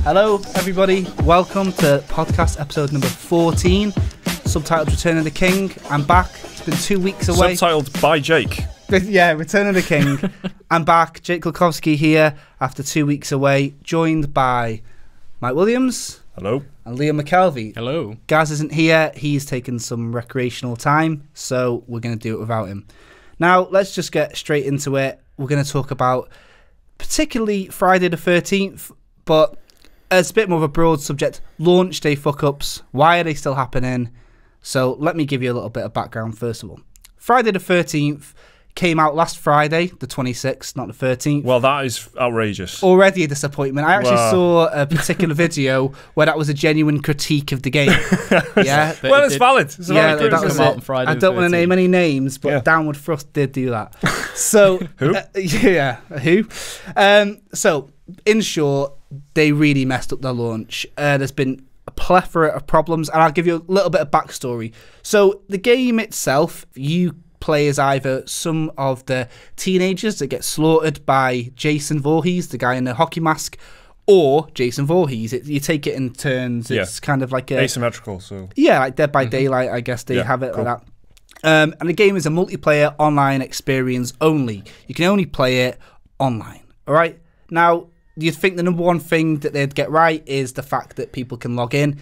Hello, everybody. Welcome to podcast episode number 14, subtitled Return of the King. I'm back. It's been 2 weeks away. Subtitled by Jake. Yeah, Return of the King. I'm back. Jake Lukowski here after 2 weeks away, joined by Mike Williams. Hello. And Liam McKelvey. Hello. Gaz isn't here. He's taken some recreational time, so we're going to do it without him. Now, let's just get straight into it. We're going to talk about particularly Friday the 13th, but it's a bit more of a broad subject. Launch day fuck-ups. Why are they still happening? So let me give you a little bit of background first of all. Friday the 13th came out last Friday, the 26th, not the 13th. Well, that is outrageous. Already a disappointment. I actually saw a particular video where that was a genuine critique of the game. Yeah. Well, it's valid. It's valid that was it. Friday I don't want to name any names, but Downward Thrust did do that. So who? Who? So in short, they really messed up their launch. There's been a plethora of problems, and I'll give you a little bit of backstory. So the game itself, you play as either some of the teenagers that get slaughtered by Jason Voorhees, the guy in the hockey mask, or Jason Voorhees. You take it in turns. It's kind of like asymmetrical. So like Dead by Daylight, I guess they have it like that. And the game is a multiplayer online experience only. You can only play it online. All right. Now, you'd think the number one thing that they'd get right is the fact that people can log in,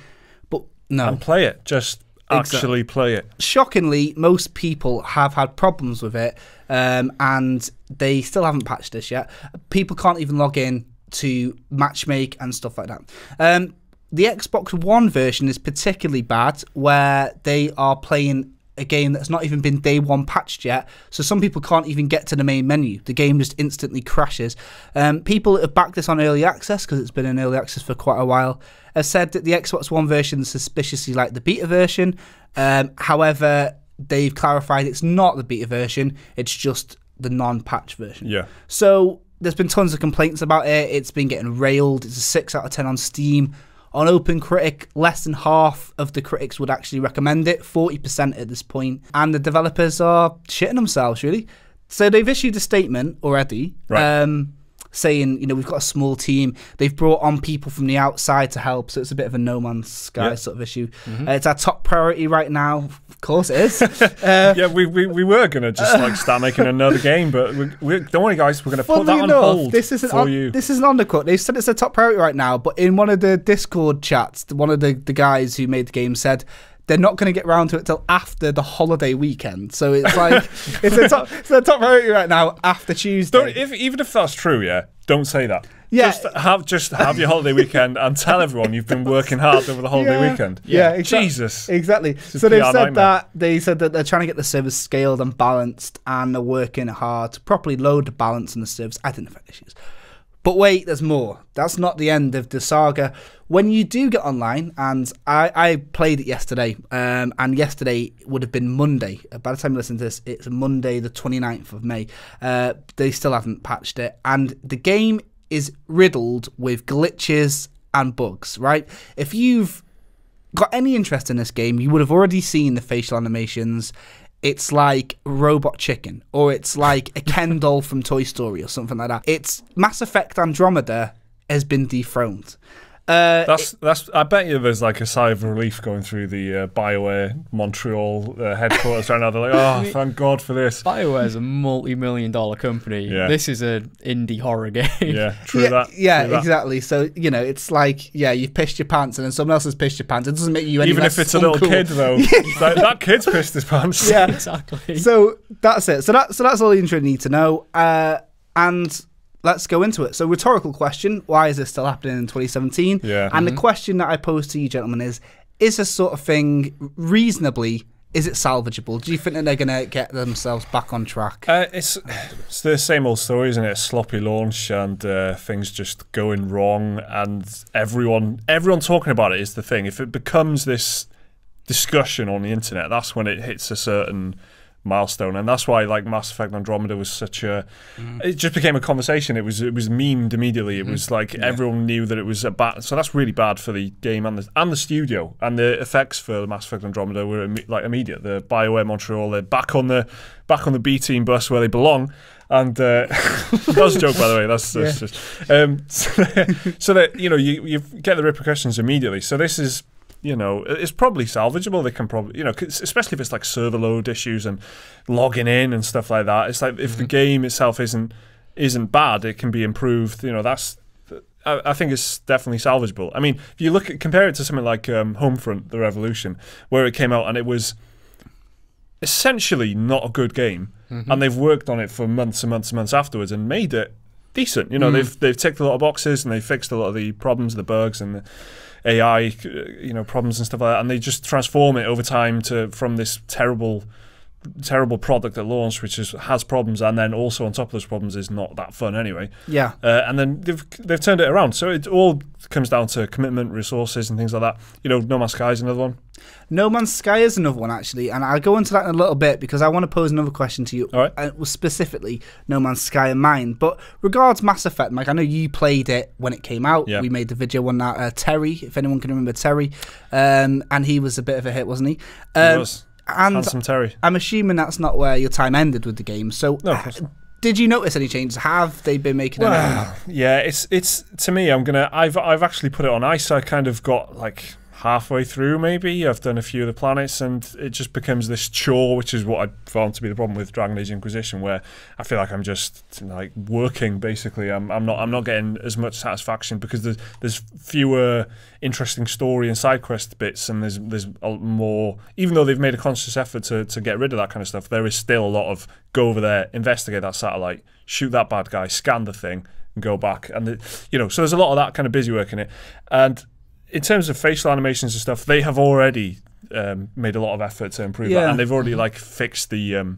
but no. And play it. Just actually play it. Shockingly, most people have had problems with it, and they still haven't patched this yet. People can't even log in to matchmake and stuff like that. The Xbox One version is particularly bad, where they are playing a game that's not even been day one patched yet, so some people can't even get to the main menu. The game just instantly crashes. People that have backed this on early access, because it's been in early access for quite a while, have said that the Xbox One version is suspiciously like the beta version. However, they've clarified it's not the beta version, it's just the non-patch version. Yeah. So there's been tons of complaints about it. It's been getting railed. It's a 6 out of 10 on Steam. On OpenCritic, less than half of the critics would actually recommend it, 40% at this point. And the developers are shitting themselves, really. So they've issued a statement already, saying, we've got a small team. They've brought on people from the outside to help, so it's a bit of a No Man's Sky sort of issue. It's our top priority right now. Of course it is. We were going to just start making another game, but don't worry, guys, we're going to put that on hold for you. This is an undercut. They've said it's a top priority right now, but in one of the Discord chats, one of the guys who made the game said they're not going to get round to it till after the holiday weekend. So it's like it's a top priority right now after Tuesday. Even if that's true, don't say that. Yeah. Just have your holiday weekend and tell everyone you've been working hard over the holiday weekend. Yeah, exactly. Jesus. Exactly. So they've said that they're trying to get the service scaled and balanced, and they're working hard to properly load the balance in the service. I didn't affect issues. But wait, there's more. That's not the end of the saga. When you do get online, and I played it yesterday, and yesterday would have been Monday. By the time you listen to this, it's Monday the 29th of May. They still haven't patched it. And the game is riddled with glitches and bugs, right? If you've got any interest in this game, you would have already seen the facial animations. It's like Robot Chicken, or it's like a Ken doll from Toy Story or something like that. It's Mass Effect Andromeda has been dethroned. I bet you there's like a sigh of relief going through the BioWare Montreal headquarters right now. They're like, oh, thank God for this. BioWare's a multi-million-dollar company. Yeah. This is an indie horror game. Yeah, true that. Exactly. So, it's like, you've pissed your pants and then someone else has pissed your pants. It doesn't make you any Even less if it's a little kid, though. That kid's pissed his pants. Yeah, exactly. So that's it. So that's all the intro you need to know. And let's go into it. So, rhetorical question, why is this still happening in 2017? Yeah. And the question that I pose to you, gentlemen, is this sort of thing reasonably, is it salvageable? Do you think that they're going to get themselves back on track? It's the same old story, isn't it? A sloppy launch and things just going wrong, and everyone talking about it is the thing. If it becomes this discussion on the internet, that's when it hits a certain milestone, and that's why like Mass Effect Andromeda was such a it just became a conversation. It was memed immediately. It was like everyone knew that it was a bad, so that's really bad for the game and the studio, and the effects for Mass Effect Andromeda were like immediate. The BioWare Montreal, they're back on the B team bus where they belong. And that was a joke, by the way. That's just so that you get the repercussions immediately. So this is, it's probably salvageable. They can probably, especially if it's like server load issues and logging in and stuff like that. It's like if the game itself isn't bad, it can be improved. I think it's definitely salvageable. I mean, if you compare it to something like Homefront: The Revolution, where it came out and it was essentially not a good game. And they've worked on it for months and months and months afterwards and made it decent. They've ticked a lot of boxes and they fixed a lot of the problems, the bugs and the AI, problems and stuff like that. And they just transform it over time from this terrible product at launch, which has problems, and then also on top of those problems is not that fun anyway. Yeah. And then they've turned it around. So it all comes down to commitment, resources, and things like that. No Man's Sky is another one. No Man's Sky is another one, actually, and I'll go into that in a little bit because I want to pose another question to you. All right. Specifically No Man's Sky in mind. But regards Mass Effect, Mike, I know you played it when it came out. Yeah. We made the video on that. Terry, if anyone can remember Terry, and he was a bit of a hit, wasn't he? He was. And Handsome Terry. I'm assuming that's not where your time ended with the game. So No, of course not. Did you notice any changes? Have they been making any? Yeah, it's to me, I've actually put it on ice. I kind of got like halfway through, maybe. I've done a few of the planets, and it just becomes this chore, which is what I found to be the problem with Dragon Age Inquisition, where I feel like I'm just like working basically. I'm not getting as much satisfaction because there's fewer interesting story and side quest bits, and there's more. Even though they've made a conscious effort to get rid of that kind of stuff, there is still a lot of go over there, investigate that satellite, shoot that bad guy, scan the thing, and go back. And so there's a lot of that kind of busy work in it. And in terms of facial animations and stuff, they have already made a lot of effort to improve that, and they've already like fixed the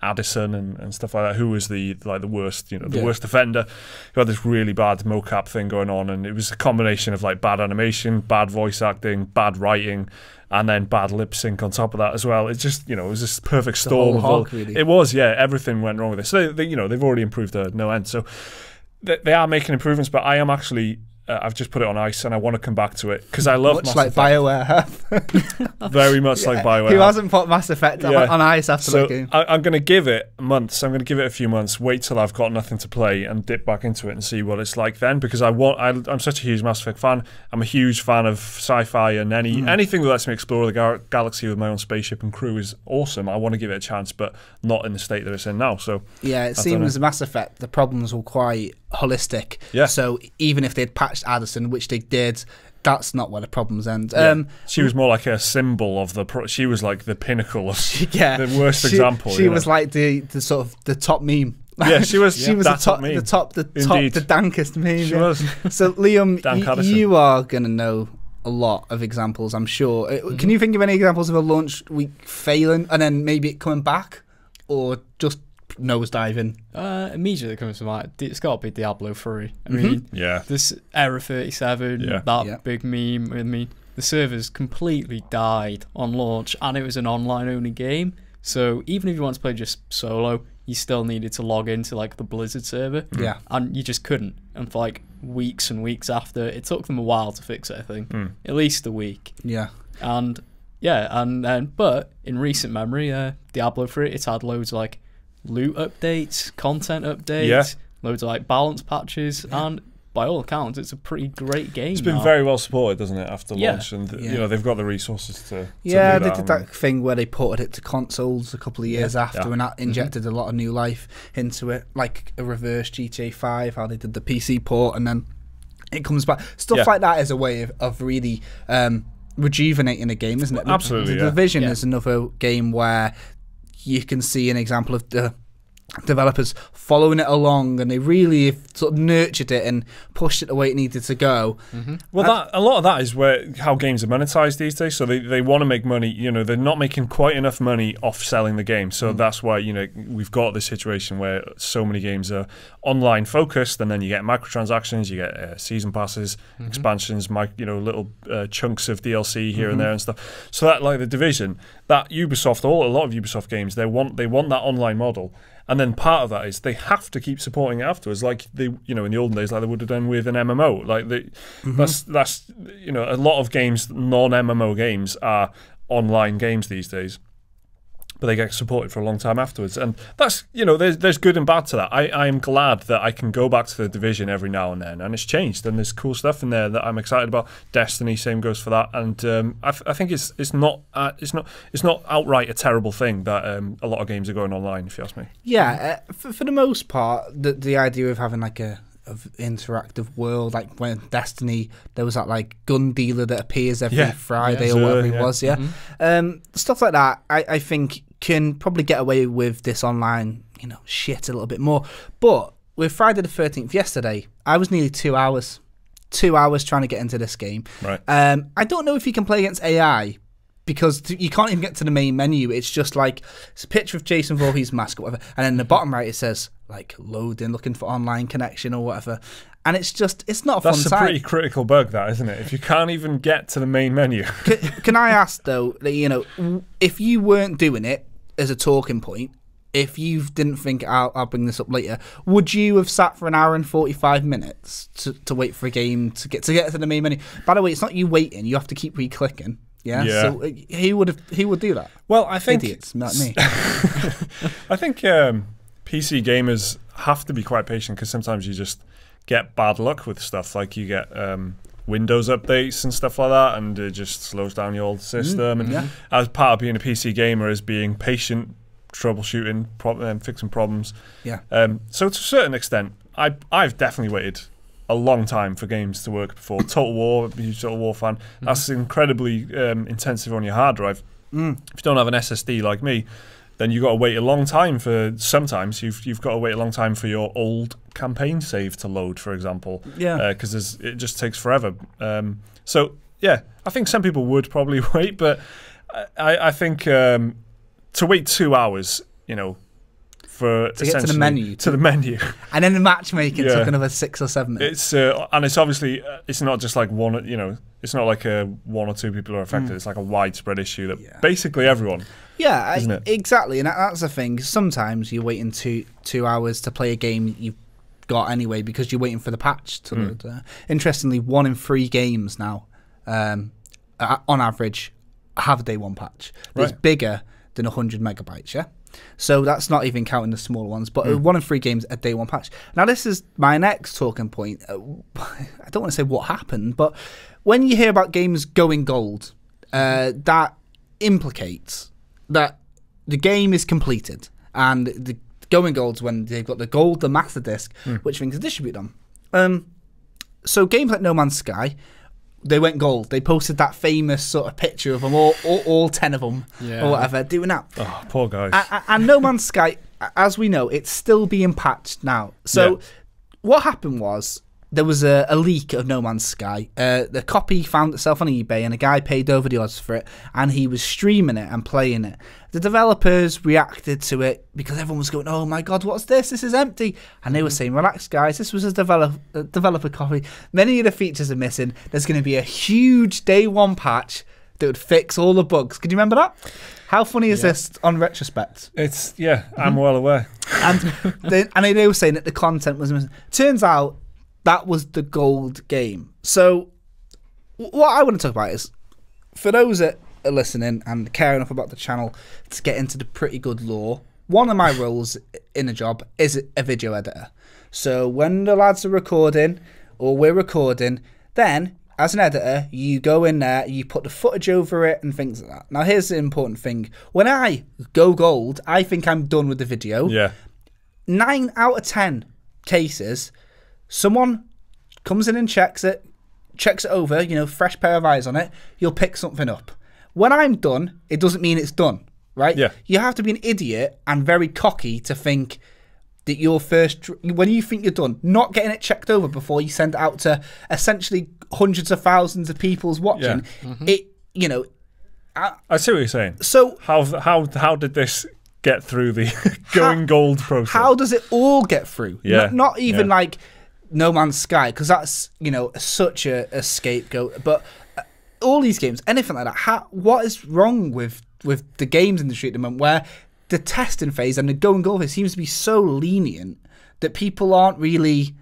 Addison and stuff like that, who was the worst, worst offender, who had this really bad mocap thing going on, and it was a combination of like bad animation, bad voice acting, bad writing, and then bad lip sync on top of that as well. It's just, it was this perfect storm of all. Really. It was, yeah, everything went wrong with it. So they've already improved to no end. So they are making improvements, but I am actually. I've just put it on ice, and I want to come back to it because I love Mass Effect. BioWare have. Very much like BioWare. Who hasn't put Mass Effect on ice after that game? I'm going to give it months. I'm going to give it a few months. Wait till I've got nothing to play and dip back into it and see what it's like then. Because I'm such a huge Mass Effect fan. I'm a huge fan of sci-fi, and anything that lets me explore the galaxy with my own spaceship and crew is awesome. I want to give it a chance, but not in the state that it's in now. So yeah, it seems Mass Effect, the problems were quite holistic. Yeah. So even if they'd patched Addison, which they did, that's not where the problems end. Yeah. She was more like a symbol of she was like the pinnacle of the worst example. She was like the sort of the top meme. Yeah, she was. She was the dankest meme. She was. So Liam, you are gonna know a lot of examples, I'm sure. Can you think of any examples of a launch week failing and then maybe it coming back, or just nosediving? Immediately comes to mind, it's got to be Diablo 3. I mean, this Error 37, big meme. I mean, the servers completely died on launch, and it was an online-only game. So even if you want to play just solo, you still needed to log into like the Blizzard server. Yeah, and you just couldn't. And for like weeks and weeks after, it took them a while to fix it. I think at least a week. Yeah, and then but in recent memory, Diablo 3, it's had loads of like loot updates, content updates, loads of like balance patches, and by all accounts, it's a pretty great game. It's been very well supported, doesn't it, after launch? And they've got the resources to do that. They did that thing where they ported it to consoles a couple of years after, and that injected a lot of new life into it, like a reverse GTA 5, how they did the PC port, and then it comes back. Stuff like that is a way of really rejuvenating a game, isn't it? Absolutely. The Division is another game where you can see an example of the developers following it along, and they really sort of nurtured it and pushed it the way it needed to go. Well, a lot of that is how games are monetized these days. So they want to make money. You know, they're not making quite enough money off selling the game. So that's why, you know, we've got this situation where so many games are online focused, and then you get microtransactions, you get season passes, expansions, little chunks of DLC here and there and stuff. So that, like The Division, that Ubisoft, a lot of Ubisoft games, they want that online model. And then part of that is they have to keep supporting it afterwards, like in the olden days, like they would have done with an MMO. Like that's a lot of games, non-MMO games, are online games these days, but they get supported for a long time afterwards. And that's, there's good and bad to that. I am glad that I can go back to The Division every now and then, and it's changed, and there's cool stuff in there that I'm excited about. Destiny, same goes for that. And I think it's not outright a terrible thing that a lot of games are going online, if you ask me. Yeah, for the most part, the idea of having like of interactive world, like when Destiny, there was that like gun dealer that appears every Friday or whatever it was, stuff like that. I think can probably get away with this online, shit a little bit more. But with Friday the 13th yesterday, I was nearly 2 hours trying to get into this game. Right. I don't know if you can play against AI, because you can't even get to the main menu. It's just like, it's a picture of Jason Voorhees' mask or whatever, and then in the bottom right it says like loading, looking for online connection or whatever, and it's not a fun time. That's a pretty critical bug, that, isn't it? If you can't even get to the main menu. Can I ask though, if you weren't doing it as a talking point, if you didn't think I'll bring this up later, would you have sat for an hour and 45 minutes to wait for a game to get to the main menu? By the way, it's not you waiting; you have to keep re-clicking. Yeah. So he would do that. Well, I think idiots, not me. I think PC gamers have to be quite patient, because sometimes you just get bad luck with stuff. Like you get Windows updates and stuff like that, and it just slows down your old system. And as part of being a PC gamer is being patient, troubleshooting, fixing problems. Yeah. So to a certain extent, I've definitely waited a long time for games to work before. Total War, huge Total War fan. That's incredibly intensive on your hard drive. If you don't have an SSD like me, then you've got to wait a long time for. Sometimes you've got to wait a long time for your old campaign save to load, for example. Yeah. Because it just takes forever. So yeah, I think some people would probably wait, but I think to wait 2 hours, to get to the menu. And then the matchmaking took another 6 or 7 minutes. And it's obviously, it's not just like one, it's not like one or two people are affected. It's like a widespread issue that basically everyone. Yeah, exactly. And that's the thing. Sometimes you're waiting 2 hours to play a game you've got anyway, because you're waiting for the patch to load. Interestingly, 1 in 3 games now, on average, have a day one patch. It's bigger than 100 megabytes, yeah? So that's not even counting the smaller ones, but 1 in 3 games a day one patch. Now this is my next talking point. I don't want to say what happened, but when you hear about games going gold, that implicates that the game is completed, and the going gold's when they've got the gold, the master disc, which things to distribute them. So games like No Man's Sky, they went gold. They posted that famous sort of picture of them, all 10 of them, or whatever, doing that. Oh, poor guys. And No Man's Sky, as we know, it's still being patched now. So what happened was, there was a leak of No Man's Sky. The copy found itself on eBay, and a guy paid over the odds for it, and he was streaming it and playing it. The developers reacted to it because everyone was going, "Oh my god, what's this? This is empty." And they were saying, "Relax, guys. This was a developer copy. Many of the features are missing. There's going to be a huge day one patch that would fix all the bugs." Can you remember that? How funny is this on retrospect? It's I'm well aware. And they were saying that the content was missing. Turns out that was the gold game. So what I want to talk about is, for those that are listening and care enough about the channel to get into the pretty good lore, one of my roles in the job is a video editor. So when the lads are recording, or we're recording, then as an editor, you go in there, you put the footage over it and things like that. Now here's the important thing. When I go gold, I think I'm done with the video. 9 out of 10 cases, someone comes in and checks it over, fresh pair of eyes on it, you'll pick something up. When I'm done, it doesn't mean it's done, right? Yeah. You have to be an idiot and very cocky to think that your first, when you think you're done, not getting it checked over before you send it out to essentially hundreds of thousands of people's watching, it, you know. I see what you're saying. So how did this get through the going gold process? How does it all get through? Yeah. Not even like No Man's Sky, because that's, you know, such a scapegoat. But all these games, anything like that, what is wrong with the games industry at the moment, where the testing phase and the going gold phase seems to be so lenient that people aren't really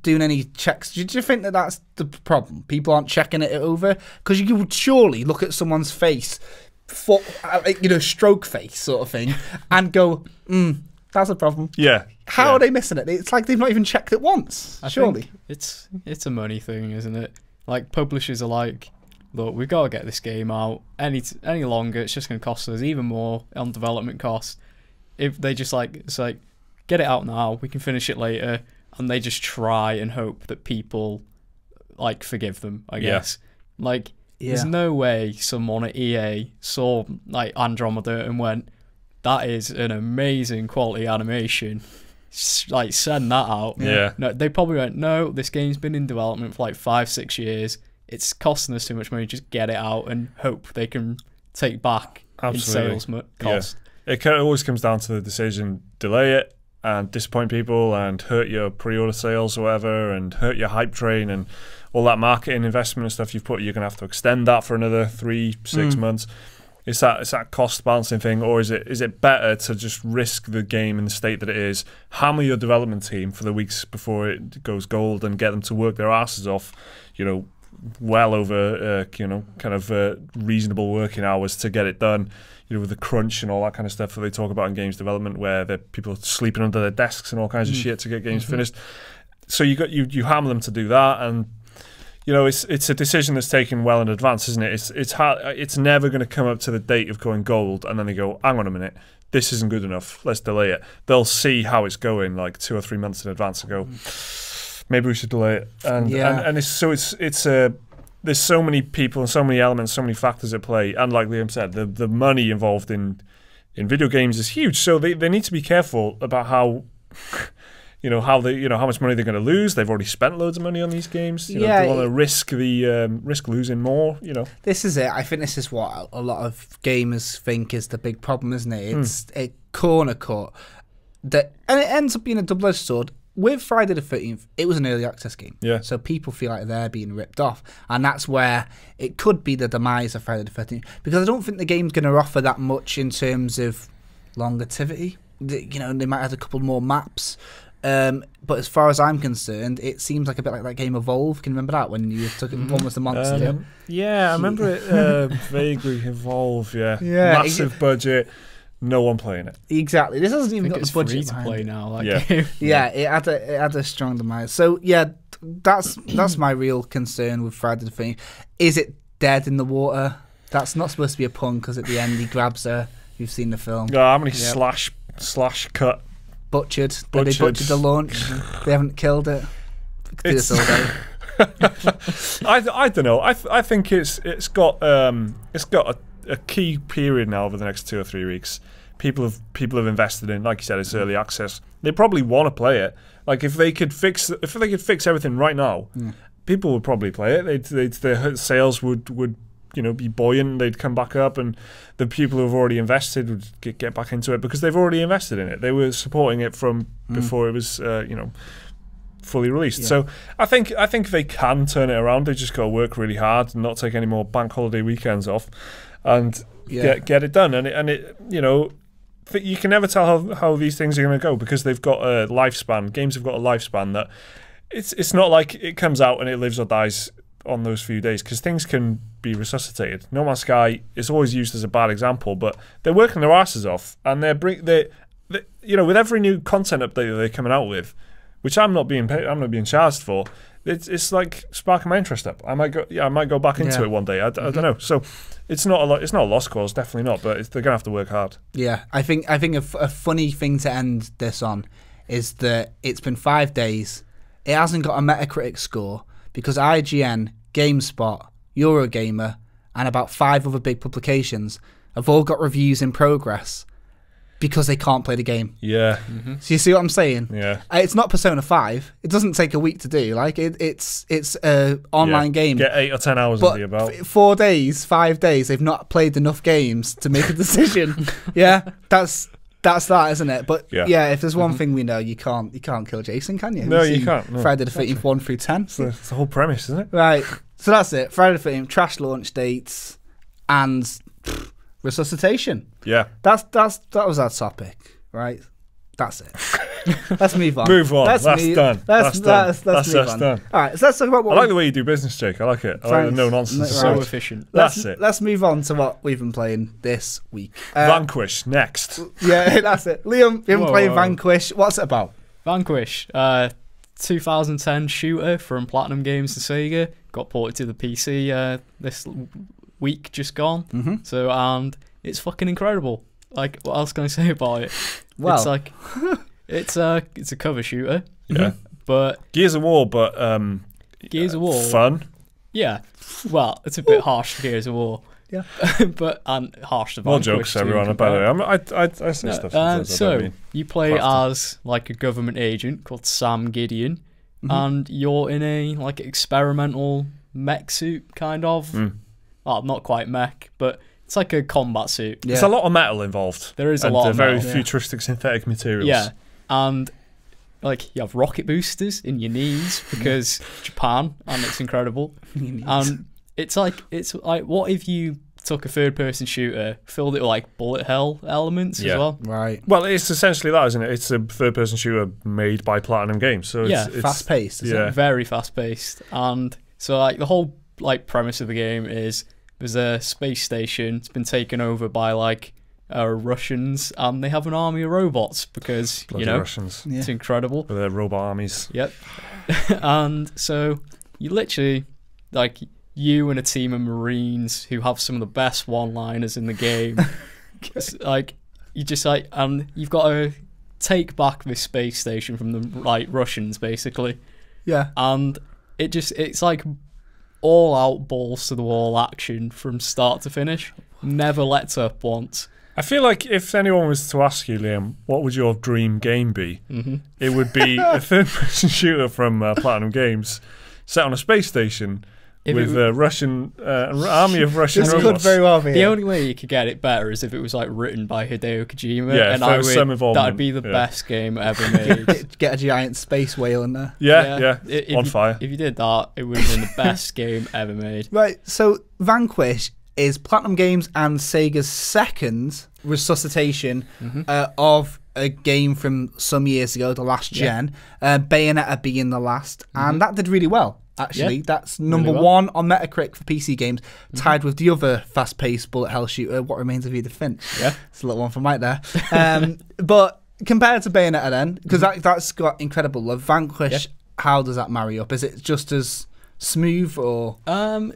doing any checks? Do you think that that's the problem? People aren't checking it over? Because you would surely look at someone's face, you know, stroke face sort of thing, and go, that's a problem. Yeah. How are they missing it? It's like they've not even checked it once. Surely. It's a money thing, isn't it? Like, publishers are like, look, we've got to get this game out. Any longer, it's just going to cost us even more on development costs. If they just it's like, get it out now, we can finish it later, and they just try and hope that people like forgive them, I guess. Like, there's no way someone at EA saw like Andromeda and went, that is an amazing quality animation, like, send that out. Yeah. No, they probably went, no, this game's been in development for like 5-6 years, it's costing us too much money, just get it out and hope they can take back in sales cost. It always comes down to the decision: delay it and disappoint people and hurt your pre-order sales or whatever, and hurt your hype train and all that marketing investment and stuff you've put. You're going to have to extend that for another 3-6 months. It's that cost balancing thing, or is it better to just risk the game in the state that it is, hammer your development team for the weeks before it goes gold, and get them to work their asses off, you know, well over reasonable working hours to get it done, you know, with the crunch and all that kind of stuff that they talk about in games development, where the people are sleeping under their desks and all kinds of shit to get games finished. So you hammer them to do that, and you know, it's a decision that's taken well in advance, isn't it? It's hard, it's never going to come up to the date of going gold, and then they go, hang on a minute, this isn't good enough, let's delay it. They'll see how it's going like 2 or 3 months in advance and go, maybe we should delay it. And there's so many people and so many elements, so many factors at play, and like Liam said, the money involved in video games is huge. So they need to be careful about how how much money they're going to lose. They've already spent loads of money on these games. They want to risk losing more. You know, this is it. I think this is what a lot of gamers think is the big problem, isn't it? It's a corner cut and it ends up being a double-edged sword. With Friday the 13th, it was an early access game. Yeah. So people feel like they're being ripped off. And that's where it could be the demise of Friday the 13th. Because I don't think the game's going to offer that much in terms of longevity. You know, they might have a couple more maps. But as far as I'm concerned, it seems like a bit like that game Evolve. Can you remember that, when you took it, one was the monster? Yeah, I remember it vaguely. Evolve, massive budget. No one playing it. Exactly. This hasn't even got the budget to play now. It had a strong demise. So yeah, that's my real concern with Friday the 13th. Is it dead in the water? That's not supposed to be a pun, because at the end he grabs her. You've seen the film. Oh, how many slash cut? Butchered. They butchered the launch. They haven't killed it. It's all day. I don't know. I think it's got a key period now over the next 2 or 3 weeks. People have invested in, like you said, it's early access. They probably want to play it. Like, if they could fix everything right now, people would probably play it. Their sales would be buoyant. They'd come back up, and the people who have already invested would get back into it because they've already invested in it. They were supporting it from before it was fully released. Yeah. So I think they can turn it around. They just got to work really hard and not take any more bank holiday weekends off, and get it done. And it you can never tell how these things are going to go, because they've got a lifespan. Games have got a lifespan that it's not like it comes out and it lives or dies on those few days, because things can be resuscitated. No Man's Sky is always used as a bad example, but they're working their asses off, and they with every new content update that they're coming out with, which I'm not being charged for. It's like sparking my interest up. I might go back into it one day. I don't know. So it's not a lost cause, definitely not. But they're gonna have to work hard. Yeah, I think a funny thing to end this on is that it's been 5 days. It hasn't got a Metacritic score, because IGN, GameSpot, Eurogamer, and about 5 other big publications have all got reviews in progress. because they can't play the game. Yeah. So you see what I'm saying? Yeah. It's not Persona 5. It doesn't take a week to do. Like it's a online game. Get 8 or 10 hours under your belt. 4 days, 5 days, they've not played enough games to make a decision. Yeah, that's that, isn't it? But yeah, if there's one thing we know, you can't kill Jason, can you? No, you can't. No. Friday the 13th 1 through 10. It's the whole premise, isn't it? Right. So that's it. Friday the 13th, trash launch dates, and resuscitation. Yeah. That was our topic, right? That's it. Let's move on. Move on. That's done. That's done. All right, so let's talk about what I like the way you do business, Jake. I like it. I like the no nonsense. So efficient. That's it. Let's move on to what we've been playing this week. Vanquish, next. Yeah, that's it. Liam, you've been playing Vanquish. What's it about? Vanquish, 2010 shooter from Platinum Games and Sega. Got ported to the PC this week just gone. So, and it's fucking incredible. Like, what else can I say about it? Well, it's like it's a cover shooter. Yeah. But Gears of War, but Gears of War fun. Yeah. Well, it's a bit harsh for Gears of War. Yeah. And harsh to More Vanquish. jokes, everyone. By the way, I say stuff. So you play as like a government agent called Sam Gideon, and you're in a like experimental mech suit, kind of. Well, not quite mech, but it's like a combat suit. Yeah. There's a lot of metal involved. There is a lot of very metal. futuristic synthetic materials. Yeah, and like you have rocket boosters in your knees because Japan, and it's incredible. And it's like what if you took a third-person shooter, filled it with like bullet hell elements as well? Right. Well, it's essentially that, isn't it? It's a third-person shooter made by Platinum Games, so it's fast-paced. Yeah, very fast-paced. And so like the whole like premise of the game is there's a space station. It's been taken over by like Russians, and they have an army of robots because bloody Russians. It's incredible with their robot armies. Yep. And so you literally like you and a team of Marines who have some of the best one-liners in the game. Like you just like, and you've got to take back this space station from the like Russians basically. Yeah. And it's like all out balls to the wall action from start to finish. Never lets up once. I feel like if anyone was to ask you, Liam, what would your dream game be? It would be a third-person shooter from Platinum Games set on a space station with a Russian army of Russian robots. Could very well be. The only way you could get it better is if it was like written by Hideo Kojima. Yeah, and that'd be the best game ever made. Get a giant space whale in there. Yeah. On fire. If you did that, it would have been the best game ever made. Right, so Vanquish is Platinum Games and Sega's second resuscitation of a game from some years ago, the last gen, Bayonetta being the last, and that did really well. Actually, that's number one on Metacritic for PC games, tied with the other fast-paced bullet hell shooter, What Remains of Edith Finch. Yeah, it's a little one from right there. But compared to Bayonetta, then, because that's got incredible love. Vanquish, how does that marry up? Is it just as smooth or?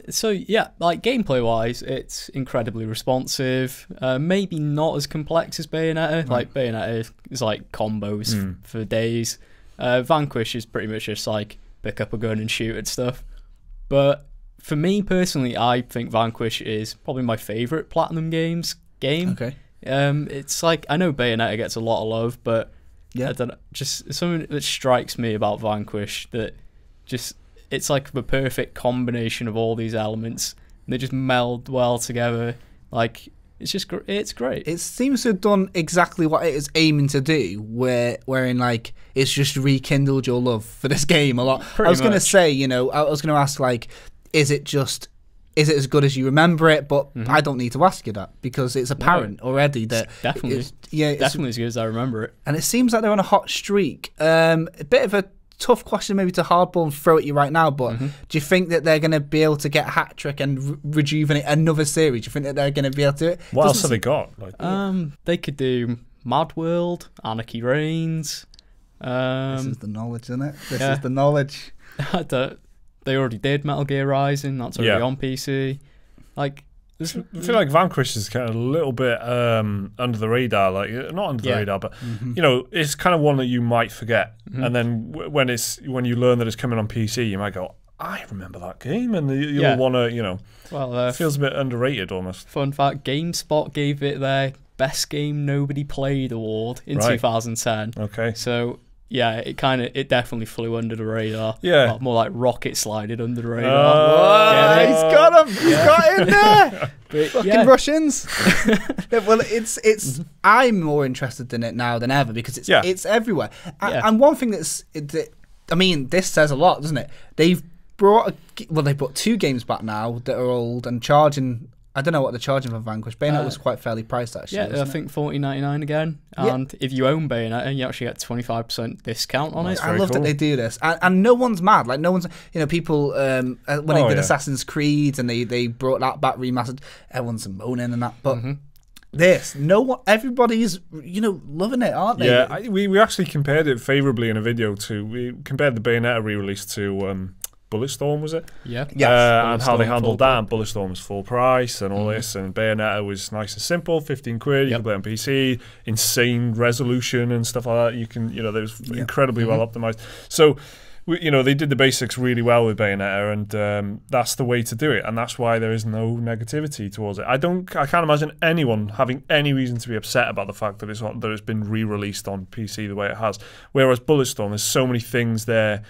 So yeah, like gameplay wise, it's incredibly responsive. Maybe not as complex as Bayonetta. Like Bayonetta is like combos for days. Vanquish is pretty much just like pick up a gun and shoot at stuff. But for me personally, I think Vanquish is probably my favourite Platinum Games game. Okay. It's like, I know Bayonetta gets a lot of love, but I don't know, just something that strikes me about Vanquish that just, it's like the perfect combination of all these elements. And they just meld well together. Like, it's just, it's great. It seems to have done exactly what it is aiming to do, wherein like it's just rekindled your love for this game a lot. I was going to say, you know, I was going to ask like, is it as good as you remember it? But I don't need to ask you that because it's apparent already that it's definitely as good as I remember it. And it seems like they're on a hot streak. A bit of a tough question maybe to hardball and throw at you right now, but do you think that they're going to be able to get a hat trick and rejuvenate another series? Do you think that they're going to be able to do it? What else have they got? Like, they could do Mad World, Anarchy Reigns. This is the knowledge, isn't it? This is the knowledge. They already did Metal Gear Rising. That's already on PC. Like, I feel like Vanquish is kind of a little bit under the radar, like not under the radar, but you know, it's kind of one that you might forget, and then when you learn that it's coming on PC, you might go, I remember that game, and you'll want to, you know, it feels a bit underrated almost. Fun fact: GameSpot gave it their Best Game Nobody Played award in 2010. Okay. So yeah, it definitely flew under the radar. Yeah. More like rocket slided under the radar. He's got him. He's got in there. Fucking Russians. Well, it's. I'm more interested in it now than ever because it's everywhere. And one thing I mean, this says a lot, doesn't it? They brought 2 games back now that are old and charging. I don't know what they're charging for Vanquish. Bayonet was quite fairly priced, actually. Yeah, I think $14.99 again. And if you own Bayonet, you actually get 25% discount on it. I love that they do this. And no one's mad. Like, no one's... people, when they did Assassin's Creed and they brought that back remastered, everyone's moaning and that. But everybody's, loving it, aren't they? Yeah, we actually compared it favourably in a video to... We compared the Bayonetta re-release to... Bulletstorm, was it? Yeah. And how they handled that. And Bulletstorm was full price and all this. And Bayonetta was nice and simple, 15 quid. You can play it on PC, insane resolution and stuff like that. You can, it was incredibly well optimized. So, they did the basics really well with Bayonetta, and that's the way to do it. And that's why there is no negativity towards it. I can't imagine anyone having any reason to be upset about the fact that it's been re-released on PC the way it has. Whereas Bulletstorm, there's so many things there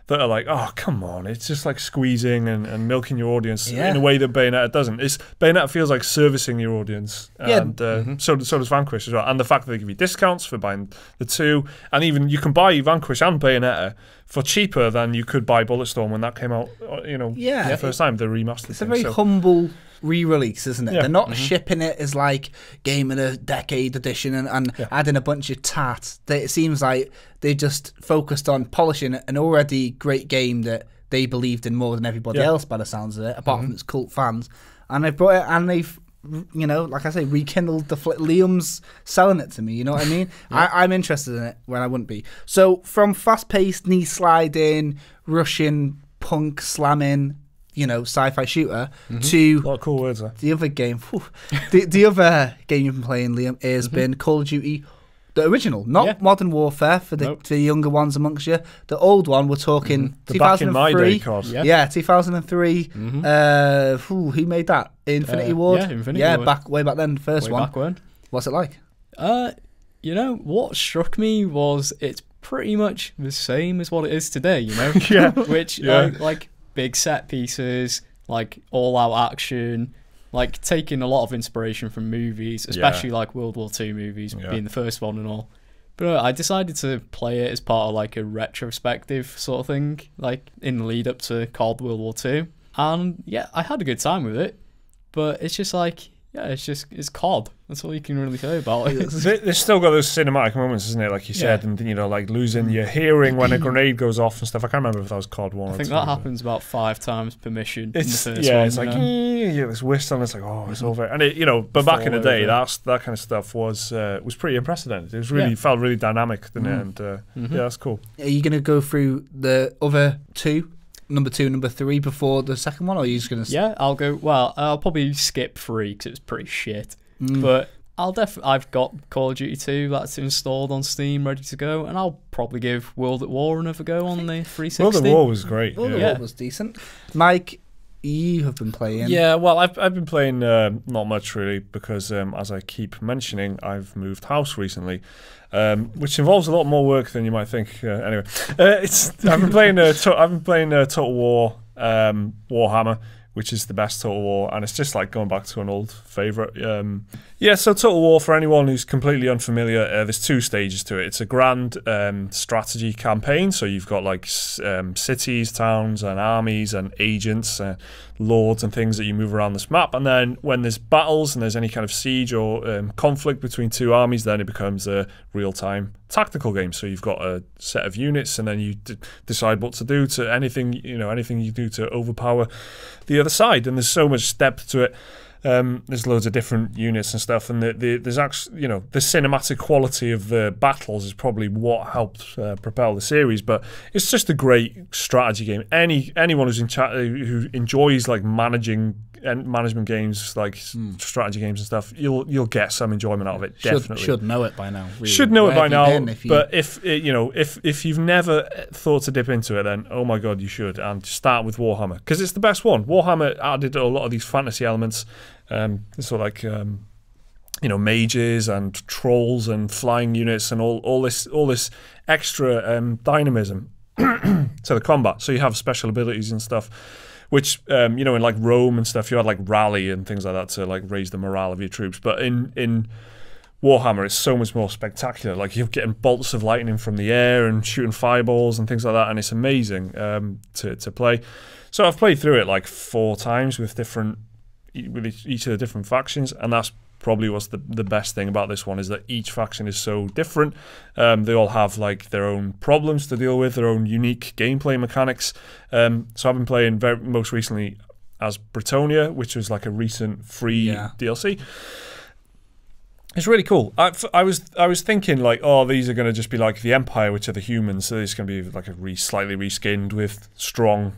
that are like, oh, come on, it's just like squeezing and milking your audience in a way that Bayonetta doesn't. Bayonetta feels like servicing your audience, and so does Vanquish as well. And the fact that they give you discounts for buying the 2, and even you can buy Vanquish and Bayonetta for cheaper than you could buy Bulletstorm when that came out, the first time, the remastered. It's a very humble re-release, isn't it? They're not shipping it as like Game of the Decade edition and adding a bunch of tat. It seems like they just focused on polishing an already great game that they believed in more than everybody else by the sounds of it, apart from its cult fans. And they've brought it and they've, like I say, rekindled the Liam's selling it to me, you know what I mean? I'm interested in it when I wouldn't be. So from fast-paced, knee sliding, Russian punk slamming, sci-fi shooter to a lot of cool words there. The other game. The other game you've been playing, Liam, has been Call of Duty, the original, not Modern Warfare for the younger ones amongst you. The old one, we're talking 2003. Back in my day, COD. Yeah, 2003. Who made that? Infinity Ward. Yeah, Infinity Ward. Way back then, the first one. Back when. What's it like? What struck me was it's pretty much the same as what it is today. Which like big set pieces, like all-out action, like taking a lot of inspiration from movies, especially like World War II movies, being the first one and all. But I decided to play it as part of like a retrospective sort of thing, like in the lead up to COD World War II. And I had a good time with it, but it's just like, it's COD. That's all you can really say about it. There's still got those cinematic moments, isn't it? Like you said, and like losing your hearing when a grenade goes off and stuff. I can't remember if that was COD 1 or 2. I think that happens about 5 times per mission in the first one. It's like, this whistle, and it's like, oh, it's over. And but back in the day, that kind of stuff was pretty unprecedented. It was really felt really dynamic, didn't it? And that's cool. Are you going to go through the other 2? Number 2, number 3 before the second one, or are you just going to... Yeah, I'll go... Well, I'll probably skip 3 because it's pretty shit. But I've got Call of Duty 2 that's installed on Steam, ready to go, and I'll probably give World at War another go on the 360. World at War was great. World at War was decent. Mike, you have been playing... Yeah, well, I've been playing not much, really, because as I keep mentioning, I've moved house recently. Which involves a lot more work than you might think. Anyway, I've been playing Total War, Warhammer, which is the best Total War, and it's just like going back to an old favourite. So Total War, for anyone who's completely unfamiliar, there's 2 stages to it. It's a grand strategy campaign, so you've got like cities, towns, and armies, and agents, lords, and things that you move around this map. And then when there's battles and there's any kind of siege or conflict between 2 armies, then it becomes a real-time tactical game. So you've got a set of units, and then you decide what to do to anything you do to overpower the other side. And there's so much depth to it. There's loads of different units and stuff, and there's actually, the cinematic quality of the battles is probably what helped propel the series. But it's just a great strategy game. Anyone who's in chat who enjoys like management games, like strategy games and stuff, you'll get some enjoyment out of it. Definitely should know it by now. Really. Should know it by now. But if you've never thought to dip into it, then oh my god, you should, and start with Warhammer because it's the best one. Warhammer added a lot of these fantasy elements. Sort of like you know, mages and trolls and flying units and all this extra dynamism to the combat. So you have special abilities and stuff, which you know, in like Rome and stuff, you had like rally and things like that to like raise the morale of your troops. But in Warhammer, it's so much more spectacular. Like, you're getting bolts of lightning from the air and shooting fireballs and things like that, and it's amazing to play. So I've played through it like 4 times with each of the different factions, and that's probably what's the best thing about this one, is that each faction is so different. They all have like their own problems to deal with, their own unique gameplay mechanics. So I've been playing most recently as Bretonnia, which was like a recent free DLC. It's really cool. I was thinking like, oh, these are going to just be like the Empire, which are the humans. So it's going to be like a slightly reskinned with strong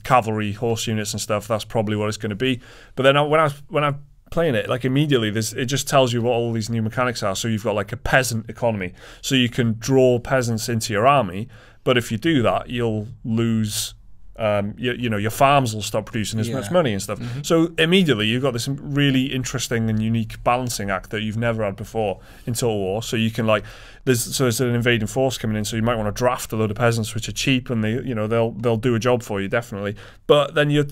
cavalry, horse units and stuff. That's probably what it's going to be. But then when I'm playing it, like, immediately it just tells you what all these new mechanics are. So you've got like a peasant economy. So you can draw peasants into your army. But if you do that, you'll lose. You know, your farms will stop producing as much money and stuff. So immediately you've got this really interesting and unique balancing act that you've never had before in Total War. So you can like, there's an invading force coming in, so you might want to draft a load of peasants which are cheap, and they'll do a job for you, definitely. But then your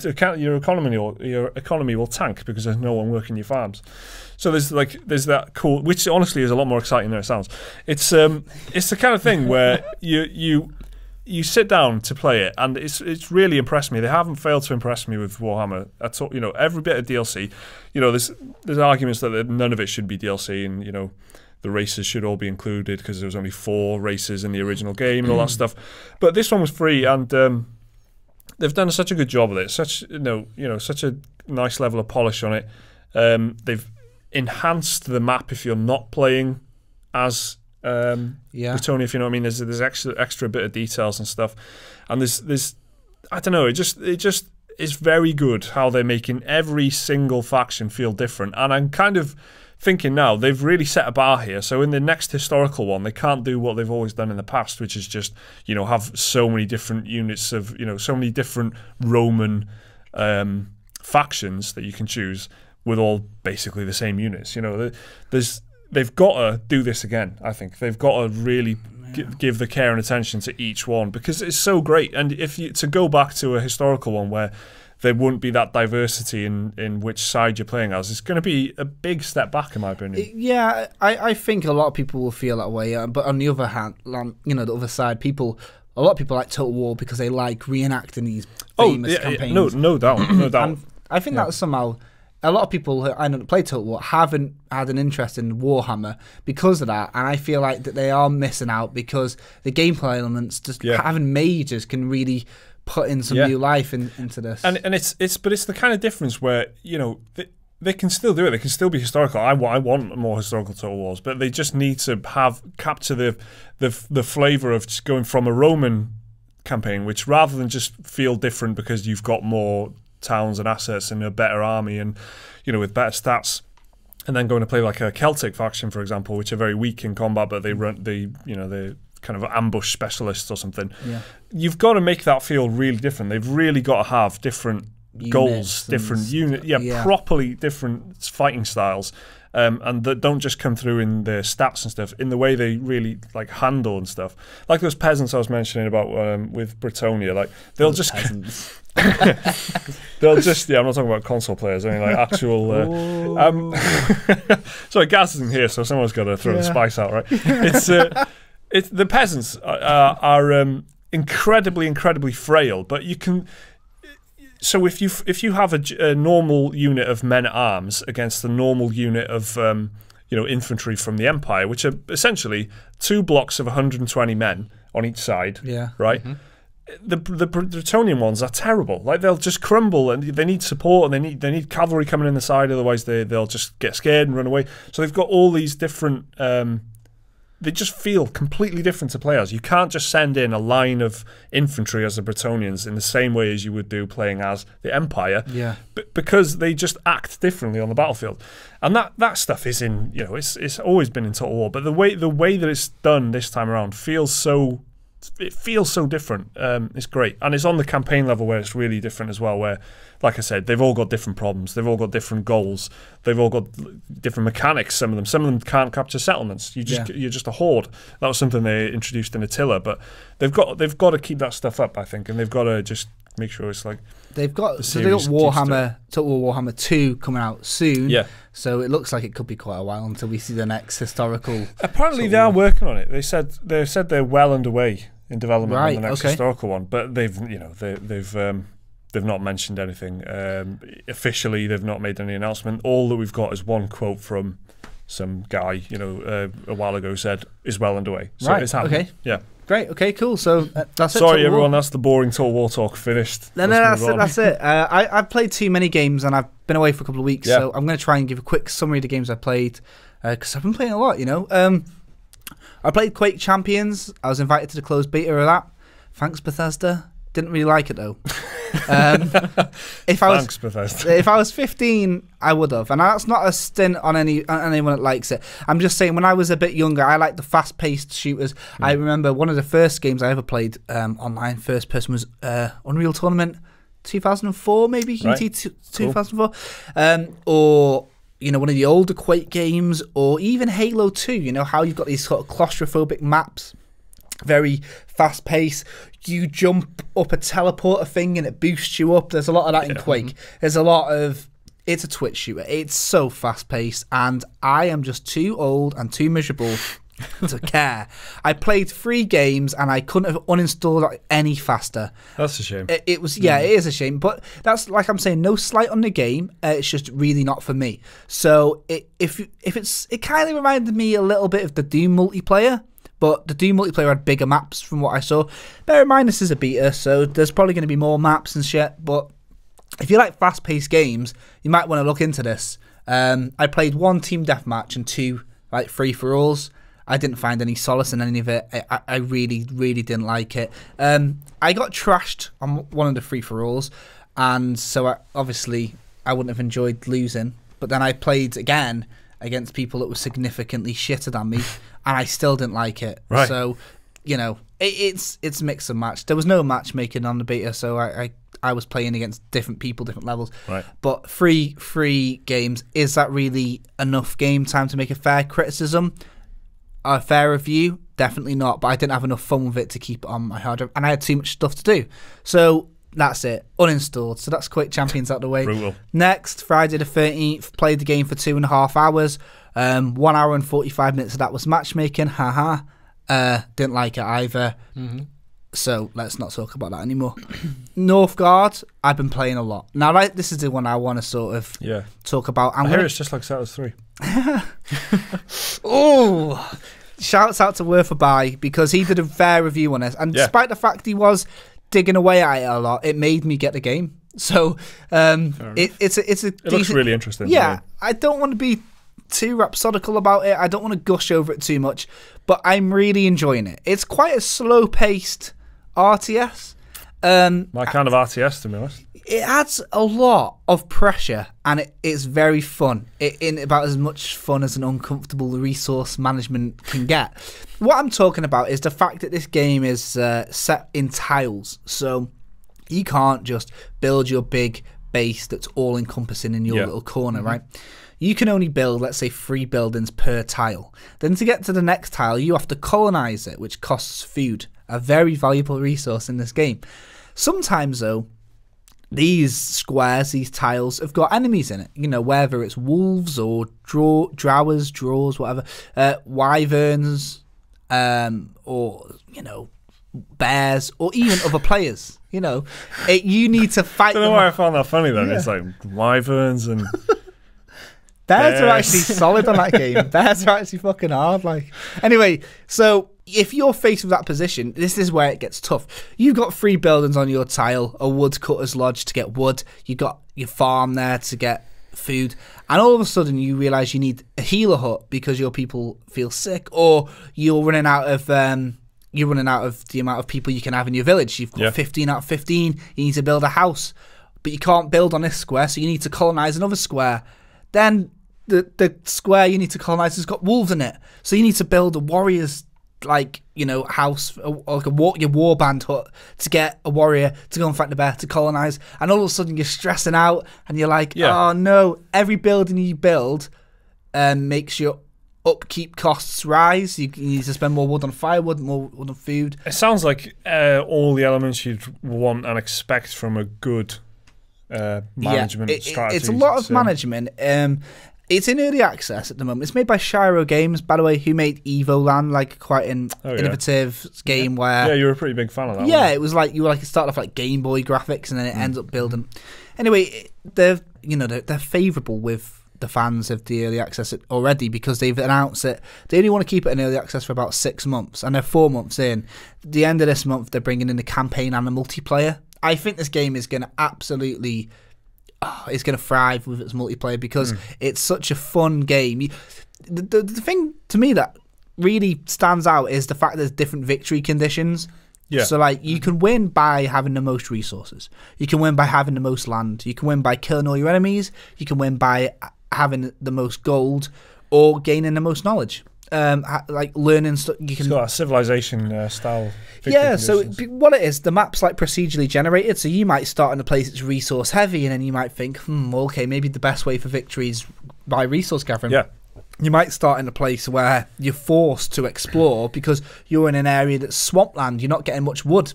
economy will tank because there's no one working your farms. So there's that cool, which honestly is a lot more exciting than it sounds. It's the kind of thing where you sit down to play it, and it's really impressed me. They haven't failed to impress me with Warhammer at all. You know, every bit of DLC. You know, there's arguments that none of it should be DLC, and you know, the races should all be included because there was only 4 races in the original game and all that stuff. But this one was free, and they've done such a good job of it. Such a nice level of polish on it. They've enhanced the map if you're not playing as Bretonnia, if you know what I mean. There's extra bit of details and stuff, and there's I don't know, it just is very good how they're making every single faction feel different. And I'm kind of thinking now they've really set a bar here, so in the next historical one they can't do what they've always done in the past, which is just, you know, have so many different units of, you know, so many different Roman factions that you can choose with all basically the same units. You know, they've got to do this again. I think they've got to really give the care and attention to each one, because it's so great. And if you to go back to a historical one where there wouldn't be that diversity in which side you're playing as, it's going to be a big step back, in my opinion. Yeah, I think a lot of people will feel that way. But on the other hand, you know, the other side, a lot of people like Total War because they like reenacting these famous campaigns. No doubt, no doubt. And I think that somehow, a lot of people who I know that play Total War haven't had an interest in Warhammer because of that, and I feel like that they are missing out because the gameplay elements, just having mages, can really put in some new life into this. And it's the kind of difference where, you know, they can still do it. They can still be historical. I want more historical Total Wars, but they just need to capture the flavour of just going from a Roman campaign, which rather than just feel different because you've got more towns and assets and a better army and, you know, with better stats, and then going to play like a Celtic faction, for example, which are very weak in combat, but they're kind of ambush specialists or something. Yeah. You've got to make that feel really different. They've really got to have different goals, different units, properly different fighting styles, and that don't just come through in their stats and stuff, in the way they really like handle and stuff. Like those peasants I was mentioning about with Bretonnia, like they'll just they'll just I'm not talking about console players, I mean like actual sorry, Gaz isn't here, so someone's got to throw the spice out, right? It's the peasants are incredibly frail, but you can. So if you have a normal unit of men at arms against the normal unit of infantry from the Empire, which are essentially 2 blocks of 120 men on each side, right? Mm-hmm. The Bretonnian ones are terrible. Like they'll just crumble, and they need support, and they need cavalry coming in the side. Otherwise, they'll just get scared and run away. So they've got all these different. They just feel completely different to play as. You can't just send in a line of infantry as the Bretonnians in the same way as you would do playing as the Empire, because they just act differently on the battlefield. And that stuff is in, it's always been in Total War, but the way that it's done this time around feels so it feels so different. It's great, and it's on the campaign level where it's really different as well. Where, like I said, they've all got different problems. They've all got different goals. They've all got different mechanics. Some of them can't capture settlements. You're just a horde. That was something they introduced in Attila, but they've got to keep that stuff up, I think, and they've got to just make sure it's like they've got Warhammer, Total War Warhammer 2 coming out soon. Yeah. So it looks like it could be quite a while until we see the next historical. Apparently they are working on it. They said they're well underway in development on the next historical one, but they've not mentioned anything officially. They've not made any announcement. All that we've got is one quote from some guy, a while ago said is well underway. So it's happening. Okay. Yeah. Great. Okay. Cool. So that's it. Sorry, everyone. That's the boring Total War talk finished. No, that's it. I've played too many games and I've been away for a couple of weeks, so I'm going to try and give a quick summary of the games I played because I've been playing a lot. I played Quake Champions. I was invited to the closed beta of that. Thanks, Bethesda. Didn't really like it though. If I was 15, I would have, and that's not a stint on anyone that likes it. I'm just saying, when I was a bit younger, I liked the fast-paced shooters. I remember one of the first games I ever played online, first person, was Unreal Tournament 2004, maybe UT 2004, or one of the older Quake games, or even Halo 2. How you've got these sort of claustrophobic maps. Very fast pace. You jump up a teleporter thing and it boosts you up. There's a lot of that in Quake. There's a lot of. It's a twitch shooter. It's so fast paced, and I am just too old and too miserable to care. I played 3 games and I couldn't have uninstalled it any faster. That's a shame. It was it is a shame, but that's, like I'm saying, no slight on the game. It's just really not for me. So it kind of reminded me a little bit of the Doom multiplayer. But the Doom multiplayer had bigger maps from what I saw. Bear in mind, this is a beta, so there's probably going to be more maps and shit. But if you like fast-paced games, you might want to look into this. I played 1 team deathmatch and 2 free-for-alls. I didn't find any solace in any of it. I really, really didn't like it. I got trashed on one of the free-for-alls, and so I wouldn't have enjoyed losing. But then I played again against people that were significantly shitter than me, and I still didn't like it. Right. So, it's mix and match. There was no matchmaking on the beta, so I was playing against different people, different levels. Right. But free games, is that really enough game time to make a fair criticism? A fair review? Definitely not, but I didn't have enough fun with it to keep it on my hard drive, and I had too much stuff to do. So that's it. Uninstalled. So that's Quake Champions out the way. Brutal. Next, Friday the 13th, played the game for 2.5 hours. 1 hour and 45 minutes of that was matchmaking. Haha. Didn't like it either. Mm-hmm. So let's not talk about that anymore. Northgard, I've been playing a lot. Now, this is the one I want to sort of talk about. I hear it's just like Settlers 3. Oh, shouts out to Worth a Buy, because he did a fair review on this. And despite the fact he was digging away at it a lot, it made me get the game. So it looks really interesting. Yeah, I don't want to be too rhapsodical about it. I don't want to gush over it too much, but I'm really enjoying it. It's quite a slow-paced RTS. My kind of RTS, to be honest. It adds a lot of pressure, and it's very fun. In about as much fun as an uncomfortable resource management can get. What I'm talking about is the fact that this game is set in tiles, so you can't just build your big base that's all-encompassing in your little corner, right? You can only build, let's say, 3 buildings per tile. Then to get to the next tile, you have to colonize it, which costs food, a very valuable resource in this game. Sometimes, though, these squares, these tiles, have got enemies in it. Whether it's wolves or draws, whatever, wyverns, or, bears, or even other players. You need to fight them. I don't know why I found that funny then. Yeah. It's like wyverns and... Bears are actually solid on that game. Bears are actually fucking hard. Anyway, so if you're faced with that position, this is where it gets tough. You've got 3 buildings on your tile, a woodcutter's lodge to get wood. You've got your farm there to get food, and all of a sudden you realise you need a healer hut because your people feel sick, or you're running out of the amount of people you can have in your village. You've got 15 out of 15. You need to build a house, but you can't build on this square, so you need to colonise another square. Then the square you need to colonise has got wolves in it, so you need to build a warrior's like, you know, house or like your warband hut to get a warrior to go and fight the bear to colonize, and all of a sudden you're stressing out and you're like, oh no, every building you build makes your upkeep costs rise. You need to spend more wood on firewood, more wood on food. It sounds like all the elements you'd want and expect from a good management strategy. It's a lot of management. It's in early access at the moment. It's made by Shiro Games, by the way, who made Evoland, like quite an innovative game where... Yeah, you were a pretty big fan of that. Yeah, it was like, it started off like Game Boy graphics and then it ends up building... Anyway, they're favourable with the fans of the early access already because they've announced that they only want to keep it in early access for about 6 months, and they're 4 months in. At the end of this month, they're bringing in the campaign and the multiplayer. I think this game is going to absolutely... it's going to thrive with its multiplayer because it's such a fun game. The thing to me that really stands out is the fact there's different victory conditions. Yeah. So, like, you can win by having the most resources. You can win by having the most land. You can win by killing all your enemies. You can win by having the most gold or gaining the most knowledge. Like learning stuff. You can. It's got a civilization style. Yeah, so what it is, the map's like procedurally generated. So you might start in a place that's resource heavy, and then you might think, okay, maybe the best way for victory is by resource gathering. Yeah. You might start in a place where you're forced to explore because you're in an area that's swampland. You're not getting much wood.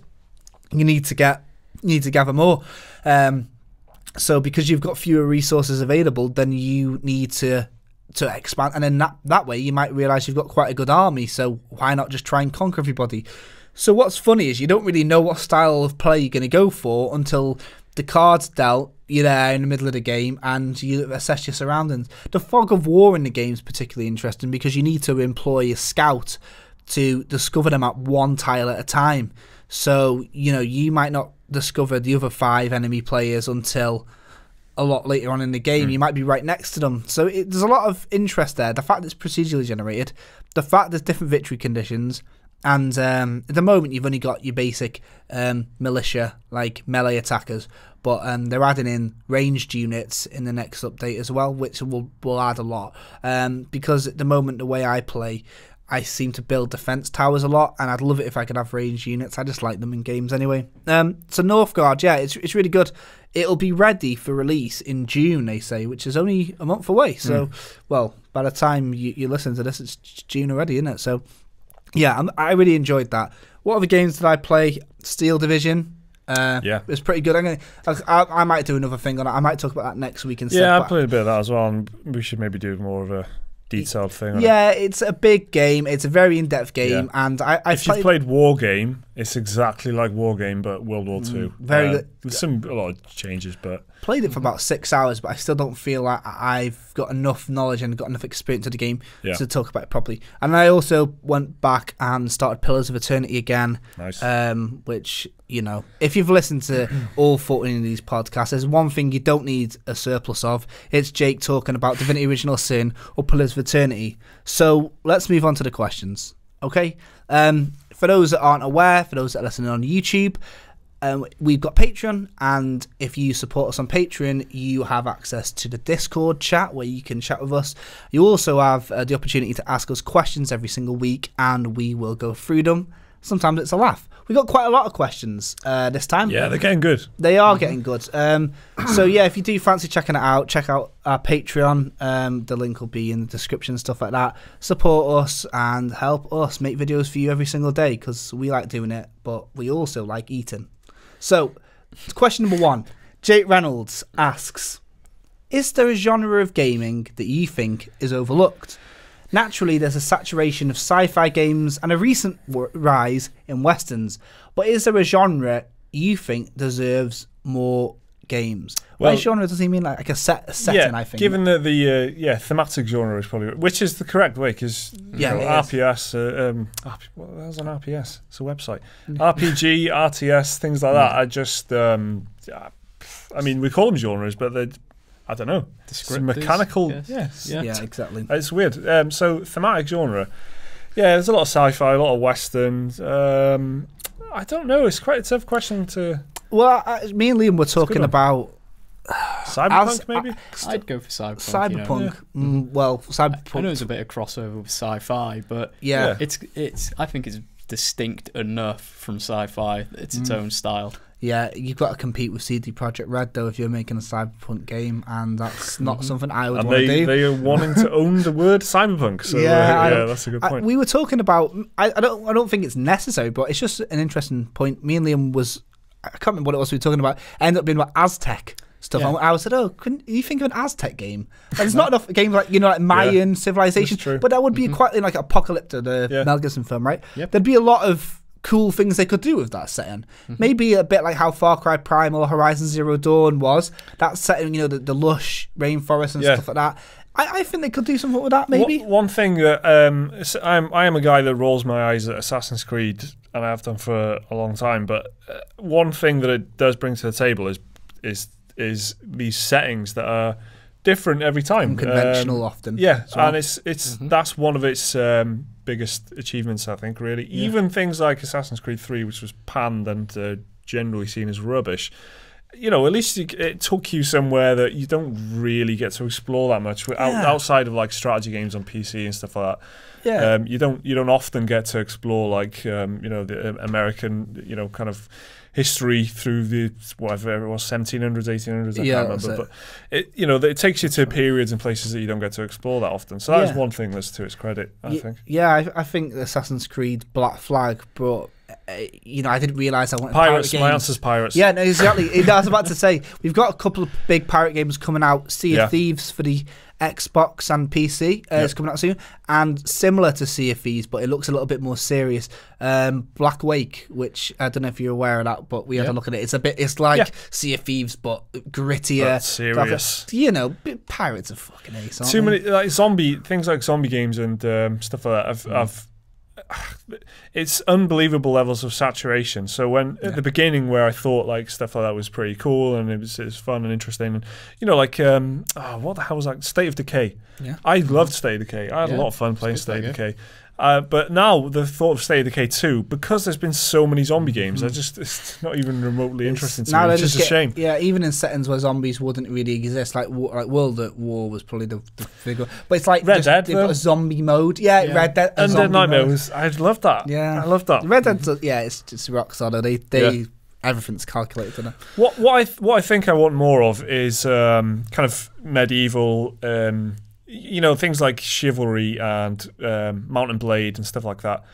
You need to gather more. So because you've got fewer resources available, then you need to expand, and then that way you might realise you've got quite a good army, so why not just try and conquer everybody? So what's funny is you don't really know what style of play you're going to go for until the card's dealt, you're there in the middle of the game, and you assess your surroundings. The fog of war in the game is particularly interesting because you need to employ a scout to discover them at one tile at a time. So, you might not discover the other 5 enemy players until a lot later on in the game. You might be right next to them. So there's a lot of interest there. The fact that it's procedurally generated, the fact there's different victory conditions, and at the moment you've only got your basic militia, like melee attackers, but they're adding in ranged units in the next update as well, which will add a lot. Because at the moment, the way I play, I seem to build defense towers a lot, and I'd love it if I could have ranged units. I just like them in games anyway. So Northgard, yeah, it's really good. It'll be ready for release in June, they say, which is only a month away. So, well, by the time you listen to this, it's June already, isn't it? So, yeah, I really enjoyed that. What other games did I play? Steel Division. It was pretty good. I might do another thing on it. I might talk about that next week instead. Yeah, I played a bit of that as well, and we should maybe do more of a detailed thing. It's a big game. It's a very in-depth game, and if you've played Wargame, it's exactly like Wargame but World War II. Very good. There's a lot of changes, but played it for about 6 hours, but I still don't feel like I've got enough knowledge and got enough experience of the game to talk about it properly. And I also went back and started Pillars of Eternity again. Nice. Which, if you've listened to all 14 of these podcasts, there's one thing you don't need a surplus of. It's Jake talking about Divinity Original Sin or Pillars of Eternity. So let's move on to the questions. Okay? For those that aren't aware, for those that are listening on YouTube, we've got Patreon, and if you support us on Patreon, you have access to the Discord chat where you can chat with us. You also have the opportunity to ask us questions every single week, and we will go through them. Sometimes it's a laugh. We got quite a lot of questions this time. Yeah, they're getting good. They are getting good. So yeah, if you do fancy checking it out, check out our Patreon. The link will be in the description, stuff like that. Support us and help us make videos for you every single day because we like doing it, but we also like eating. So, question number 1. Jake Reynolds asks, is there a genre of gaming that you think is overlooked? Naturally, there's a saturation of sci-fi games and a recent rise in westerns, but is there a genre you think deserves more games? Well, by genre does he mean like a setting? I think. Given the thematic genre is probably which is the correct way because RPS. What the hell's an RPS? It's a website. RPG, RTS, things like that. I just, I mean, we call them genres, but they're, I don't know. It's mechanical. Yes. Yeah, exactly. It's weird. So thematic genre. Yeah, there's a lot of sci-fi, a lot of westerns. I don't know. It's quite a tough question to. Well, me and Liam were talking about Cyberpunk, maybe? I'd go for Cyberpunk. Cyberpunk. Well, Cyberpunk. I know there's a bit of crossover with sci-fi, but it's. I think it's distinct enough from sci-fi. It's its own style. Yeah, you've got to compete with CD Projekt Red, though, if you're making a Cyberpunk game, and that's not something I would want to do. They are wanting to own the word Cyberpunk, so that's a good point. We were talking about, I don't think it's necessary, but it's just an interesting point. Me and Liam I can't remember what it was we were talking about, ended up being about Aztec stuff. Yeah. I said, couldn't you think of an Aztec game? Like, there's not enough games like Mayan civilization, but that would be quite like Apocalypto, the Mel Gibson film, right? Yep. There'd be a lot of cool things they could do with that setting. Maybe a bit like how Far Cry Primal or Horizon Zero Dawn was. That setting, the lush rainforest and stuff like that. I think they could do something with that, maybe. One thing that I am a guy that rolls my eyes at Assassin's Creed, and I have done for a long time, but one thing that it does bring to the table is these settings that are different every time. Unconventional often. Yeah, well. And it's that's one of its biggest achievements, I think, really. Yeah. Even things like Assassin's Creed 3, which was panned and generally seen as rubbish, at least it took you somewhere that you don't really get to explore that much outside of like strategy games on PC and stuff like that. Yeah, you don't often get to explore the American kind of history through the whatever it was 1700s, 1800s. I can't remember, but it takes you to periods and places that you don't get to explore that often. So that is one thing that's to its credit, I think. Yeah, I think Assassin's Creed Black Flag brought. I didn't realise I wanted pirate games. My answer's pirates. Yeah, no, exactly. I was about to say we've got a couple of big pirate games coming out. Sea of Thieves for the Xbox and PC is coming out soon, and similar to Sea of Thieves, but it looks a little bit more serious. Black Wake, which I don't know if you're aware of that, but we had a look at it. It's like Sea of Thieves, but grittier, but serious. Pirates are fucking ace. Too many things like zombie games and stuff like that. It's unbelievable levels of saturation. So when at the beginning, where I thought like stuff like that was pretty cool and it was fun and interesting, and what the hell was that? State of Decay. Yeah, I loved State of Decay. I had a lot of fun playing State of Decay. But now the thought of State of Decay 2, because there's been so many zombie games, it's not even remotely interesting to me. It's just a shame. Yeah, even in settings where zombies wouldn't really exist, like World at War was probably the figure. But it's like Red Dead, they've got a zombie mode. Yeah, Red Dead. Undead Nightmare I loved that. Yeah, I loved that. Red Dead, it's just rock solid. They everything's calculated in it. What I think I want more of is kind of medieval. Things like chivalry and Mount and Blade and stuff like that.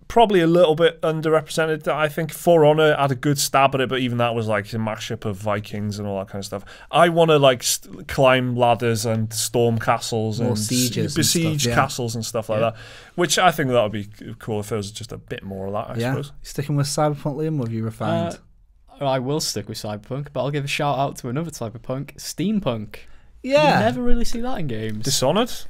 Probably a little bit underrepresented. I think For Honor had a good stab at it, but even that was like a mashup of Vikings and all that kind of stuff. I want to climb ladders and storm castles and besiege castles and stuff like that, which I think that would be cool if there was just a bit more of that, I suppose. Sticking with Cyberpunk, Liam, or have you refined? I will stick with Cyberpunk, but I'll give a shout out to another type of punk, steampunk. Yeah, you never really see that in games. Dishonored's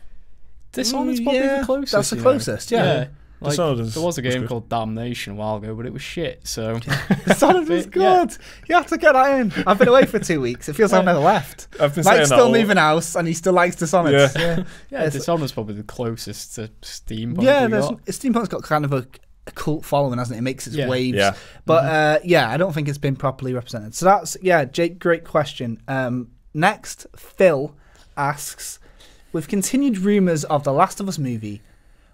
probably the closest. That's the closest. Yeah. Like, there was a game called Damnation a while ago, but it was shit. So Dishonored was good. You have to get that in. I've been away for 2 weeks. It feels like I've never left. I've been Mike's still moving house, and he still likes Dishonored. Yeah, Dishonored's probably the closest to steampunk. Yeah, steampunk's got kind of a cult following, hasn't it? It makes its waves. Yeah. But I don't think it's been properly represented. So that's Jake. Great question. Next, Phil asks, with continued rumours of the Last of Us movie,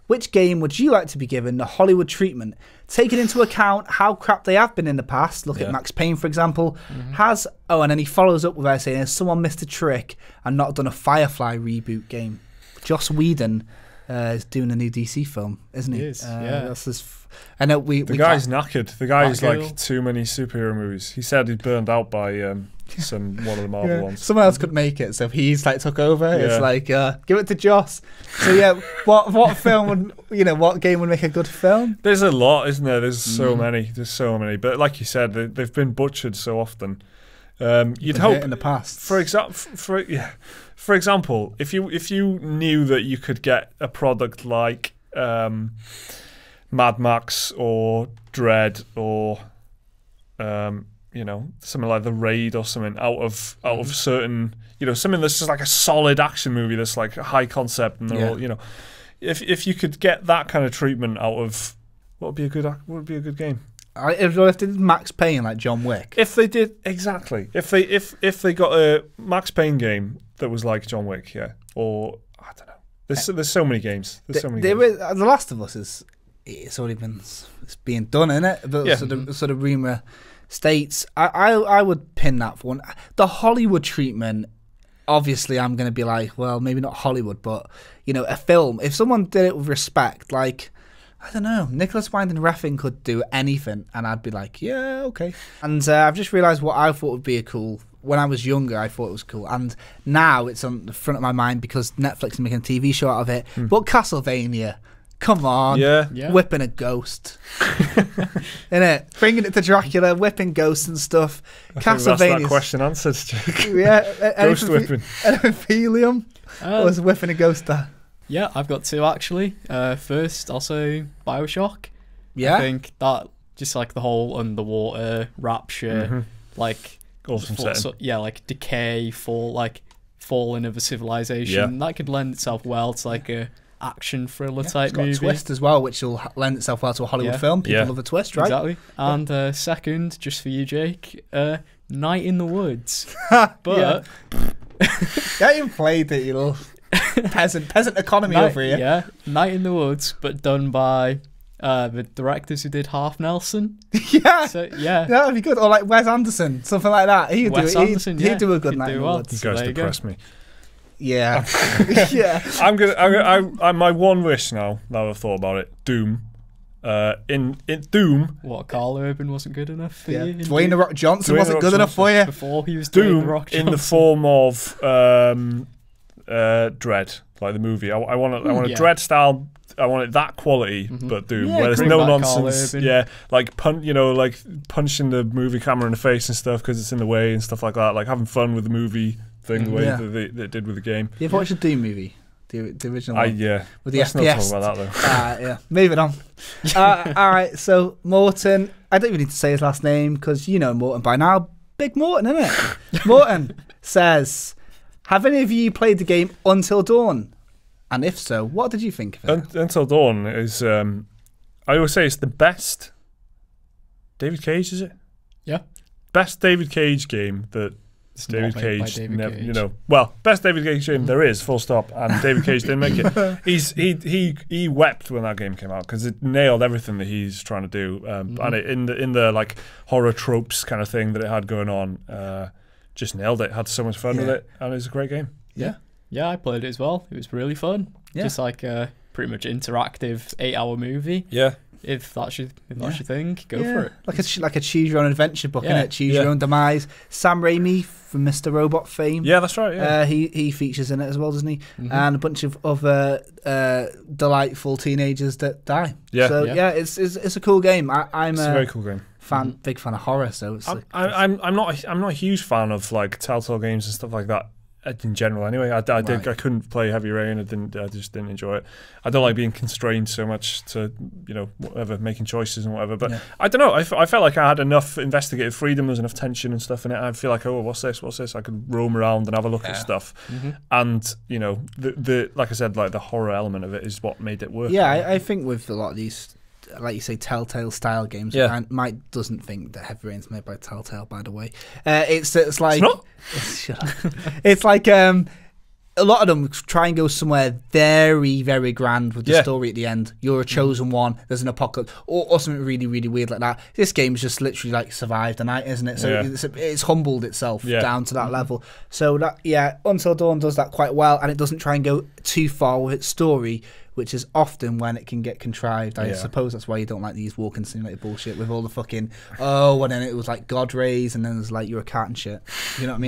which game would you like to be given the Hollywood treatment? Taking into account how crap they have been in the past, look at Max Payne, for example, and then he follows up with saying, has someone missed a trick and not done a Firefly reboot game? Joss Whedon is doing a new DC film, isn't he? He is, That's I know the guy's knackered. The guy's like too many superhero movies. He said he'd burned out by one of the Marvel ones. Someone else could make it, so if he's took over, it's like give it to Joss. So what film would what game would make a good film? There's a lot, isn't there? There's so many. But like you said, they've been butchered so often. You'd hope in the past. For example, if you knew that you could get a product like Mad Max or Dread or something like The Raid or something out of certain something that's just like a solid action movie that's like a high concept and they're all if you could get that kind of treatment out of what would be a good game? If they did Max Payne like John Wick. If they did, exactly. If they got a Max Payne game that was like John Wick, yeah. Or, I don't know. There's so many games. The Last of Us it's being done, isn't it? The sort of rumour states. I would pin that for one. The Hollywood treatment, obviously I'm going to be like, well, maybe not Hollywood, but, a film. If someone did it with respect, like, I don't know, Nicholas Winding Refn could do anything, and I'd be like, yeah, okay. And I've just realised what I thought would be when I was younger, I thought it was cool, and now it's on the front of my mind because Netflix is making a TV show out of it. But Castlevania, come on, whipping a ghost, innit? Bringing it to Dracula, whipping ghosts and stuff. Castlevania. That question answered. Yeah, ghost whipping. Epithelium was whipping a ghost there. Yeah, I've got two actually. First, also BioShock. Yeah, I think that just like the whole underwater rapture, like. Awesome setting. Like decay, falling of a civilization. That could lend itself well to like a action thriller type movie. It's got a twist as well, which will lend itself well to a Hollywood film. People love a twist, right? Exactly. And second, just for you, Jake, Night in the Woods. But yeah, you played it, you little peasant economy over here. Yeah, Night in the Woods, but done by the directors who did Half Nelson. That would be good. Or like Wes Anderson, something like that. He'd do a good Night in the Woods. You guys depress me. Yeah. My one wish now that I've thought about it, Doom. In Doom. What, Carl Urban wasn't good enough for you? Dwayne The Rock Johnson wasn't good enough for you? Before he was Doom The Rock Johnson. in the form of Dread, like the movie. I want a Dread style. I want it that quality, but Doom, where there's no nonsense. Yeah, like punching the movie camera in the face and stuff because it's in the way and stuff like that. Like having fun with the movie thing, the way they did with the game. You've watched the Doom movie, the original one? With the FPS. Let's not talk about that though. Moving on. All right, so Morton, I don't even need to say his last name because you know Morton by now. Big Morton, isn't it? Morton says, have any of you played the game Until Dawn? And if so, what did you think of it? Until Dawn is, I always say it's the best David Cage, is it? Yeah. Best David Cage game that It's David not made by Cage, David Cage. best David Cage game there is, full stop, and David Cage didn't make it. He wept when that game came out because it nailed everything that he's trying to do, and it, in the like horror tropes kind of thing that it had going on, just nailed it. Had so much fun with it, and it was a great game. Yeah, I played it as well. It was really fun. Just like a pretty much interactive 8-hour movie. Yeah. If that's your thing, go for it. Like a choose your own adventure book, innit? Choose your own demise. Sam Raimi from Mr. Robot fame. Yeah, that's right. Yeah. He features in it as well, doesn't he? And a bunch of other delightful teenagers that die. Yeah. So it's a cool game. It's a very cool game. Big fan of horror. So it's I'm not a huge fan of like Telltale games and stuff like that. In general, anyway, I couldn't play Heavy Rain. I just didn't enjoy it. I don't like being constrained so much to whatever, making choices and whatever. But I don't know. I felt like I had enough investigative freedom. There's enough tension and stuff in it. I feel like, what's this? I could roam around and have a look at stuff. And the like I said, like the horror element of it is what made it work. Yeah, I think with a lot of these, like you say, Telltale style games. And Mike doesn't think that Heavy Rain's made by Telltale, by the way. It's like it's like a lot of them try and go somewhere very, very grand with the story at the end. You're a chosen one. There's an apocalypse, or something really, really weird like that. This game's just literally like survived the night, isn't it? So it's humbled itself down to that level. So that Until Dawn does that quite well, and it doesn't try and go too far with its story, which is often when it can get contrived. I suppose that's why you don't like these walking simulator bullshit with all the fucking and then it was like God rays, and then there's like you're a cat and shit. You know what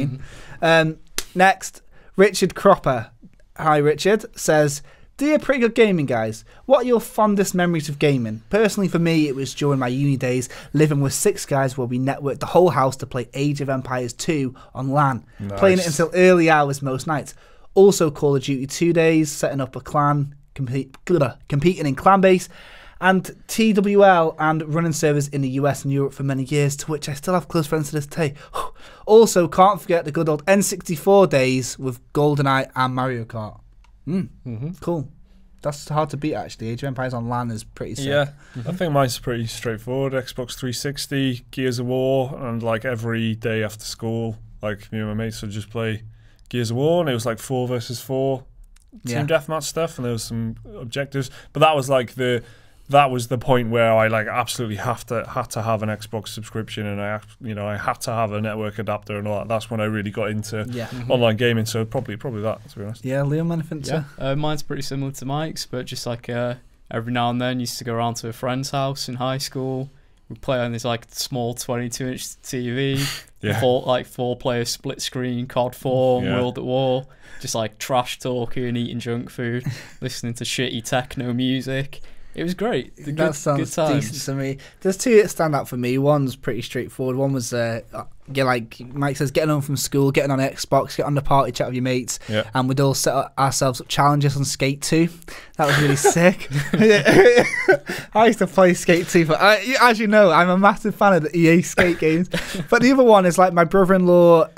I mean? Next, Richard Cropper. Hi, Richard. Says, dear Pretty Good Gaming guys, what are your fondest memories of gaming? Personally, for me, it was during my uni days, living with 6 guys where we networked the whole house to play Age of Empires 2 on LAN, playing it until early hours most nights. Also Call of Duty 2 days, setting up a clan, competing in clan base, and TWL and running servers in the US and Europe for many years, to which I still have close friends to this day. Also, can't forget the good old N64 days with GoldenEye and Mario Kart. Cool. That's hard to beat, actually. Age of Empires on LAN is pretty sick. Yeah, I think mine's pretty straightforward. Xbox 360, Gears of War, and like every day after school, like me and my mates would just play Gears of War, and it was like 4 versus 4 team deathmatch stuff, and there was some objectives. But that was like the point where I like absolutely had to have an Xbox subscription, and I had to have a network adapter and all that. That's when I really got into online gaming. So probably that, to be honest. Yeah, Liam, anything to? Mine's pretty similar to Mike's, but just like every now and then used to go around to a friend's house in high school. We'd play on this like small 22-inch TV, 4-player split screen, COD 4, World at War, just like trash talking, eating junk food, listening to shitty techno music. It was great. That sounds decent to me. There's two that stand out for me. One's pretty straightforward. One was, like Mike says, getting home from school, getting on Xbox, get on the party chat with your mates, and we'd all set ourselves up challenges on Skate 2. That was really sick. I used to play Skate 2, but as you know, I'm a massive fan of the EA Skate games. But the other one is like my brother-in-law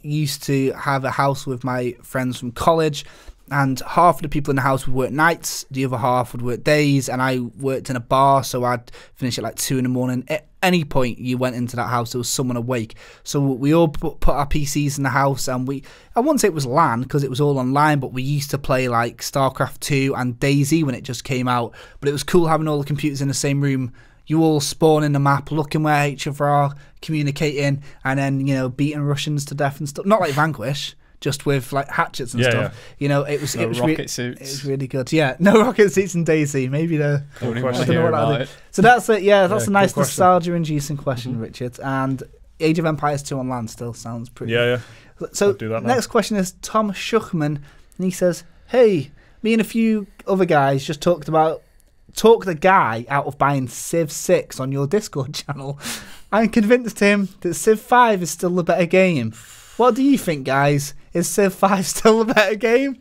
used to have a house with my friends from college, and half of the people in the house would work nights, the other half would work days, and I worked in a bar, so I'd finish at like 2 in the morning. At any point you went into that house, there was someone awake. So we all put our PCs in the house, and I wouldn't say it was LAN because it was all online, but we used to play like StarCraft 2 and DayZ when it just came out. But it was cool having all the computers in the same room. You all spawn in the map, looking where each other are, communicating, and then, beating Russians to death and stuff. Not like Vanquish, just with like hatchets and stuff. It was rocket suits. It was really good. Yeah, no rocket suits in DayZ. Maybe I don't know what that is. So that's it. Yeah, that's a nice nostalgia-inducing question, Richard. And Age of Empires 2 on LAN still sounds pretty. Yeah. So next question is Tom Schuchman, and he says, "Hey, me and a few other guys just talked the guy out of buying Civ 6 on your Discord channel. I convinced him that Civ 5 is still the better game. What do you think, guys? Is Civ 5 still the better game?"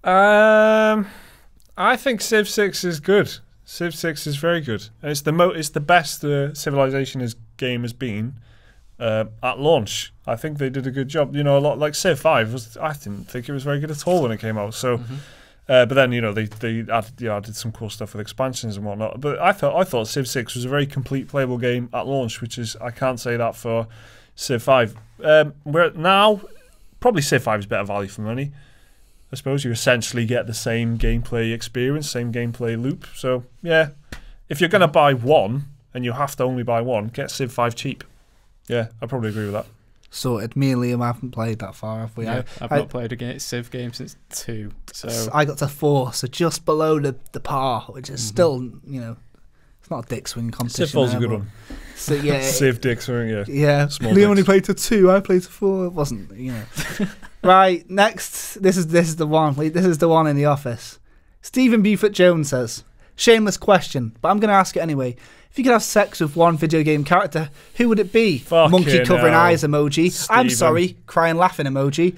I think Civ 6 is good. Civ 6 is very good. And it's the best Civilization game has been at launch. I think they did a good job. A lot like Civ 5 I didn't think it was very good at all when it came out. So. But then they added some cool stuff with expansions and whatnot. But I thought Civ 6 was a very complete playable game at launch, which is I can't say that for Civ 5. Where now probably Civ 5 is better value for money. I suppose you essentially get the same gameplay experience, same gameplay loop. So yeah, if you're gonna buy one and you have to only buy one, get Civ 5 cheap. Yeah, I probably agree with that. Sorted. Me and Liam haven't played that far, have we? Yeah, I've not played a Civ game since 2. So I got to 4, so just below the par, which is still, it's not a dick swing competition. Civ 4's a good one. So yeah, Civ dick swing, yeah. Yeah, Small Liam only played to 2. I played to 4. It wasn't, Right, next, this is the one. This is the one in the office. Stephen Buford Jones says, shameless question, but I'm going to ask it anyway. If you could have sex with one video game character, who would it be? Fucking monkey covering eyes emoji. Steven. I'm sorry, crying laughing emoji.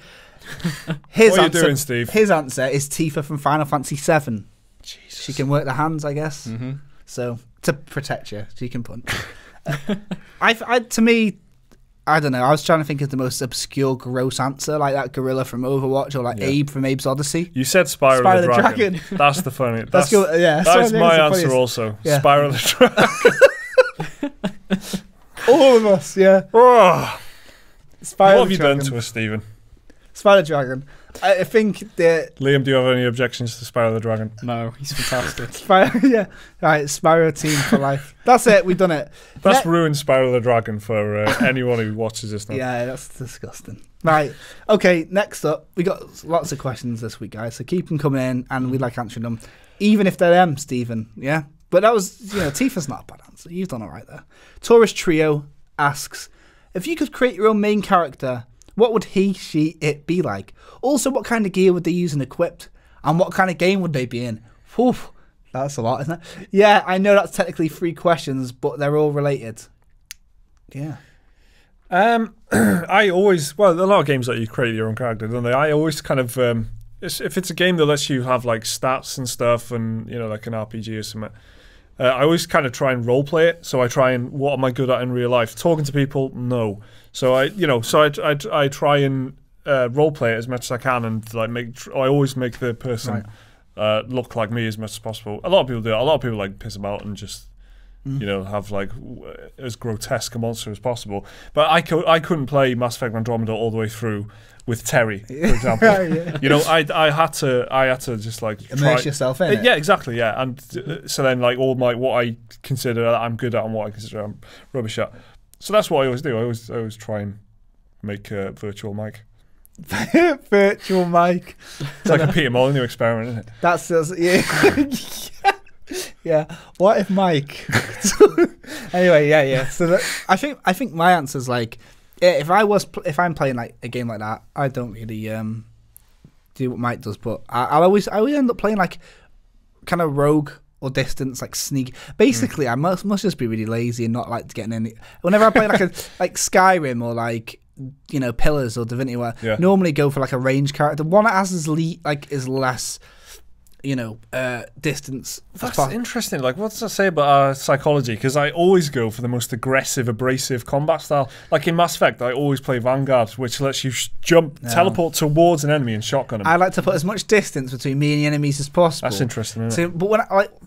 What are you doing, Steve? His answer is Tifa from Final Fantasy VII. Jesus. She can work the hands, I guess. So to protect you, she can punch. To me, I don't know. I was trying to think of the most obscure, gross answer, like that gorilla from Overwatch or like Abe from Abe's Odyssey. You said Spyro the Dragon. That's the funny. That's my answer also. Yeah. Spyro the Dragon. All of us, yeah. Oh. What have you done to us, Stephen? Spyro the Dragon. I think that... Liam, do you have any objections to Spyro the Dragon? No, he's fantastic. Yeah. Right, Spyro team for life. That's it, we've done it. That's ruined Spyro the Dragon for anyone who watches this now. Yeah, that's disgusting. Right, okay, next up, we got lots of questions this week, guys, so keep them coming in, and we like answering them, even if they're them, Stephen, yeah? But that was, Tifa's not a bad answer. You've done all right there. Taurus Trio asks, if you could create your own main character, what would he, she, it be like? Also, what kind of gear would they use and equip? And what kind of game would they be in? Whew, that's a lot, isn't it? Yeah, I know that's technically 3 questions, but they're all related. Yeah. A lot of games let you create your own character, don't they? I always kind of, if it's a game that lets you have like stats and stuff and, like an RPG or something, I always kind of try and role play it. So I try and, what am I good at in real life? Talking to people? No. So I try and role play it as much as I can, and like I always make the person look like me as much as possible. A lot of people do. A lot of people like piss about and just have like as grotesque a monster as possible. But I couldn't play Mass Effect Andromeda all the way through with Terry, for example. I had to just like immerse yourself in it. Yeah, exactly. Yeah, and so then like what I consider I'm good at and what I consider I'm rubbish at. So that's what I always do. I always try and make a virtual mic. Virtual mic. It's like a Peter Molyneux experiment, isn't it? That's yeah. Yeah. What if Mike? Anyway, yeah. So I think my answer is like, if I'm playing like a game like that, I don't really do what Mike does, but I always end up playing like kind of rogue or distance, like sneak. Basically, I must just be really lazy and not like getting any. Whenever I play like like Skyrim or like Pillars or Divinity, where normally go for like a range character, one that has is less distance. That's interesting. Like, what does that say about our psychology? Because I always go for the most aggressive, abrasive combat style. Like in Mass Effect, I always play Vanguard, which lets you teleport towards an enemy and shotgun him. I like to put as much distance between me and the enemies as possible. That's interesting, isn't it? But when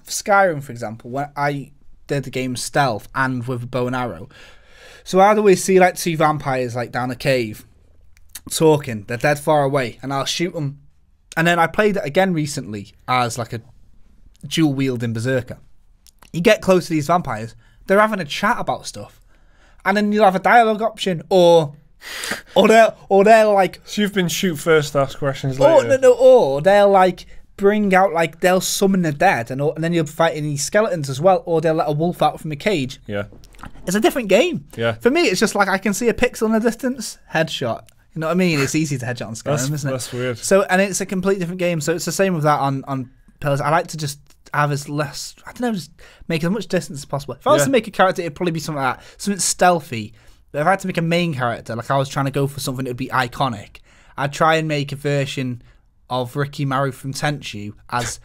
Skyrim, for example, when I did the game stealth and with a bow and arrow, so I'd always see like two vampires like down a cave talking. They're dead far away, and I'll shoot them. And then I played it again recently as like a dual-wielding berserker. You get close to these vampires, they're having a chat about stuff, and then you'll have a dialogue option, or they'll like. So you've been shoot first, ask questions later. Or they'll like bring out like they'll summon the dead, and then you'll fight these skeletons as well, or they'll let a wolf out from a cage. Yeah, it's a different game. Yeah, for me, it's just like I can see a pixel in the distance, headshot. You know what I mean? It's easy to headshot on Skyrim, isn't it? That's weird. So, and it's a completely different game. So it's the same with that on Pillars. I like to just have just make as much distance as possible. If I was to make a character, it'd probably be something like that, something stealthy. But if I had to make a main character, like I was trying to go for something that would be iconic, I'd try and make a version of Ricky Maru from Tenchu as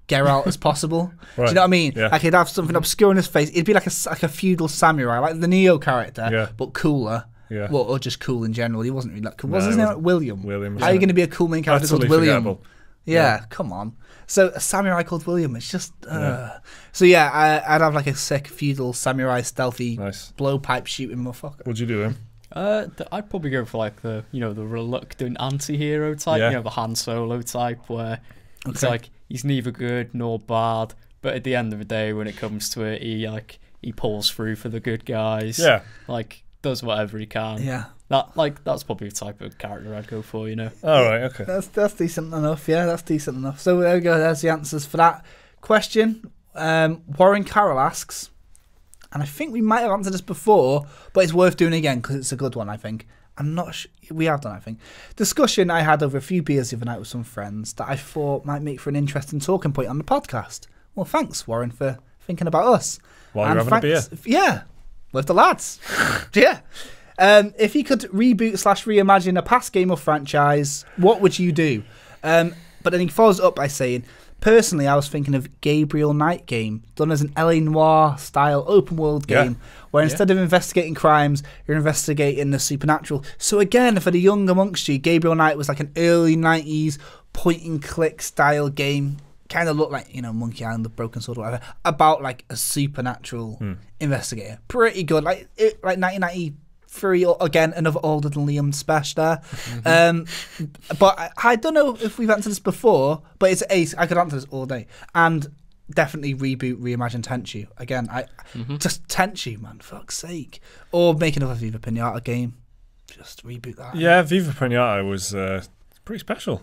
Geralt as possible. Right. Do you know what I mean? Yeah. I could have something obscure in his face. It'd be like a feudal samurai, like the Neo character, but cooler. Yeah. Well, or just cool in general. He wasn't really that cool. What's his name? William. William. How are you going to be a cool main character called William? Forgettable. Yeah, come on. So a samurai called William. It's just. So yeah, I'd have like a sick feudal samurai stealthy blowpipe shooting motherfucker. What'd you do him? I'd probably go for like the the reluctant anti-hero type. The Han Solo type where it's like he's neither good nor bad, but at the end of the day, when it comes to it, he pulls through for the good guys. Yeah. Like. Does whatever he can. Yeah. That's probably the type of character I'd go for, All right, okay. That's decent enough. Yeah, that's decent enough. So there we go. There's the answers for that question. Warren Carroll asks, and I think we might have answered this before, but it's worth doing again because it's a good one, I think. I'm not sure. We have done, I think. Discussion I had over a few beers the other night with some friends that I thought might make for an interesting talking point on the podcast. Well, thanks, Warren, for thinking about us. While you're having a beer. Yeah. With the lads. Yeah. If you could reboot/reimagine a past game or franchise, what would you do? But then he follows up by saying, personally, I was thinking of Gabriel Knight game, done as an L.A. Noire style open world game, where instead of investigating crimes, you're investigating the supernatural. So again, for the young amongst you, Gabriel Knight was like an early 90s point and click style game. Kind of looked like, Monkey Island, The Broken Sword, or whatever, about like a supernatural investigator. Pretty good. Like 1993, again, another older than Liam Spesh there. Mm-hmm. But I don't know if we've answered this before, but it's ace. I could answer this all day. And definitely reimagine Tenchu. Again, just Tenchu, man, fuck's sake. Or make another Viva Pinata game. Just reboot that. Yeah, Viva Pinata was pretty special.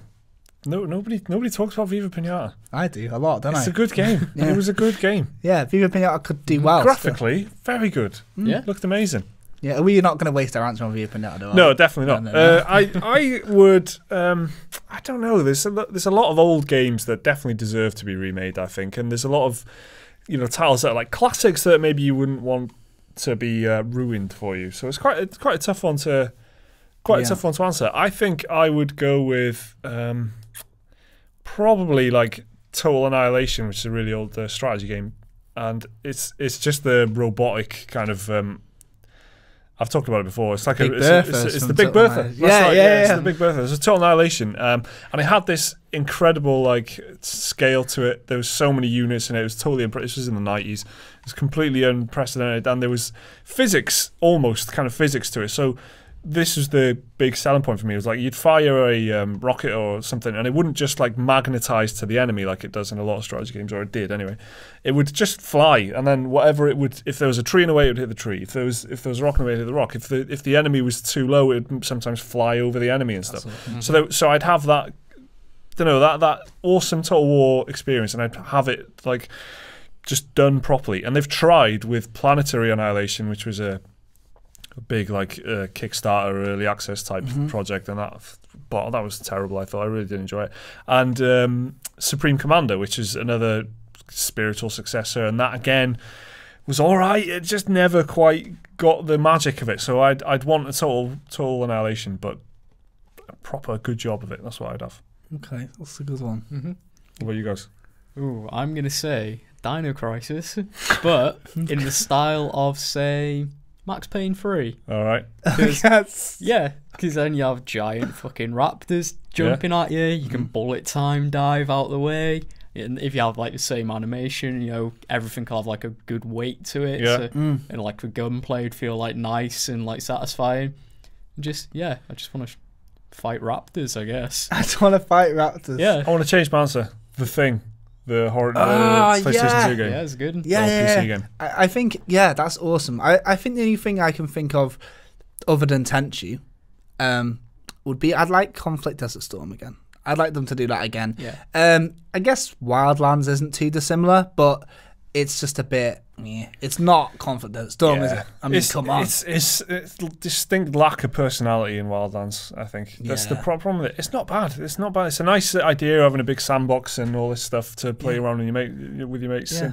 Nobody talks about Viva Pinata. I do a lot, don't I? It's a good game. Yeah. It was a good game. Yeah, Viva Pinata could do well. Graphically, very good. Yeah, looked amazing. Yeah, we're not going to waste our answer on Viva Pinata, do we? No, definitely not. No. I would. I don't know. There's a lot of old games that definitely deserve to be remade, I think, and there's a lot of titles that are like classics that maybe you wouldn't want to be ruined for you. So it's quite a tough one to. A tough one to answer. I think I would go with probably like Total Annihilation, which is a really old strategy game, and it's just the robotic kind of I've talked about it before. It's like it's the Big Bertha. Yeah, it's the Big Bertha. It's a Total Annihilation, and it had this incredible like scale to it. There was so many units, and it was totally impressive. This was in the 90s. It was completely unprecedented, and there was almost kind of physics to it. So this was the big selling point for me. It was like you'd fire a rocket or something, and it wouldn't just like magnetize to the enemy like it does in a lot of strategy games, or it did anyway. It would just fly, and then whatever it would, if there was a tree in the way, it would hit the tree. If there was a rock in the way, it would hit the rock. If the enemy was too low, it would sometimes fly over the enemy and stuff. Mm-hmm. So I'd have that, that awesome Total War experience, and I'd have it like just done properly. And they've tried with Planetary Annihilation, which was a big like Kickstarter early access type project, and that was terrible. I thought I really did enjoy it. And Supreme Commander, which is another spiritual successor, and that again was all right. It just never quite got the magic of it. So I'd want a total Annihilation, but a proper good job of it. That's what I'd have. Okay, that's a good one. Mm-hmm. What about you guys? Ooh, I'm gonna say Dino Crisis, but in the style of, say, Max Payne 3. All right. Yes. Yeah, because then you have giant fucking raptors jumping at you. You can bullet time dive out the way. And if you have like the same animation, everything will have like a good weight to it. Yeah. So, and like the gunplay would feel like nice and like satisfying. I just want to fight raptors, I guess. I just want to fight raptors. Yeah. I want to change my answer. The Thing. The horror PlayStation 2 game. Yeah, it's good. Yeah. PC game. I think, that's awesome. I think the only thing I can think of other than Tenchu would be I'd like Conflict Desert Storm again. I'd like them to do that again. Yeah. I guess Wildlands isn't too dissimilar, but it's just a bit... It's not Conflict Desert Storm, is it? I mean, come on. It's distinct lack of personality in Wildlands, I think. That's the problem with it. It's not bad. It's a nice idea of having a big sandbox and all this stuff to play around with your mates. Yeah.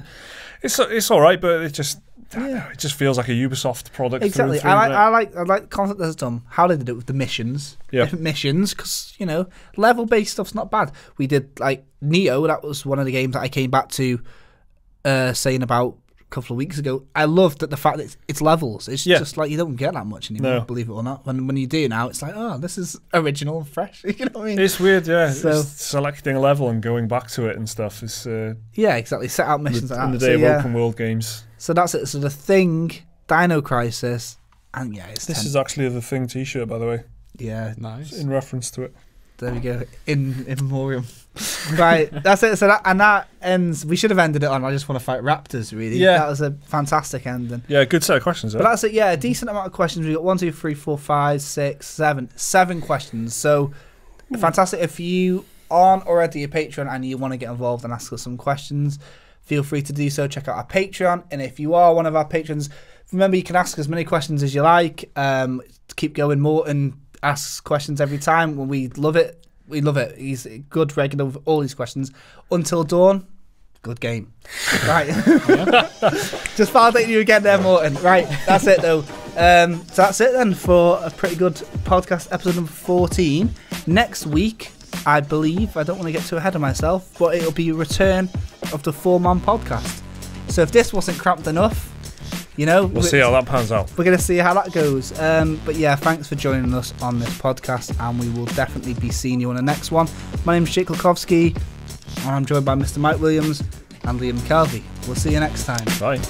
It's all right, but it just... it just feels like a Ubisoft product. Exactly. I like Conflict Desert Storm. How they did it with the missions. Yeah. Different missions, because, level-based stuff's not bad. We did, like, Neo. That was one of the games that I came back to saying about a couple of weeks ago. I loved the fact that it's levels. It's just like you don't get that much anymore, believe it or not. When you do now, it's like, oh, this is original and fresh. You know what I mean? It's weird, yeah. So, selecting a level and going back to it and stuff is... yeah, exactly. Set out missions like that. In the day of open world games. So that's it. So The Thing, Dino Crisis, and this is actually the Thing t-shirt, by the way. Yeah. Nice. In reference to it. There we go. In memoriam. Right, that's it. So that ends. We should have ended it on I just want to fight raptors, really. Yeah. That was a fantastic ending. Yeah, good set of questions. But that's it, a decent amount of questions. We got 1, 2, 3, 4, 5, 6, 7. 7 questions. So fantastic. If you aren't already a patron and you want to get involved and ask us some questions, feel free to do so. Check out our Patreon. And if you are one of our patrons, remember you can ask as many questions as you like. Keep going. Morton asks questions every time. We love it. We love it. He's good regular with all these questions. Until Dawn, good game. Right. Just validating you again there, Morton. Right, that's it though. So that's it then for a pretty good podcast, episode number 14. Next week, I believe, I don't want to get too ahead of myself, but it'll be a return of the 4-man podcast. So if this wasn't cramped enough, we'll see how that pans out. We're going to see how that goes. But yeah, thanks for joining us on this podcast, and we will definitely be seeing you on the next one. My name's Jake Lukowski, and I'm joined by Mr. Mike Williams and Liam McKelvey. We'll see you next time. Bye.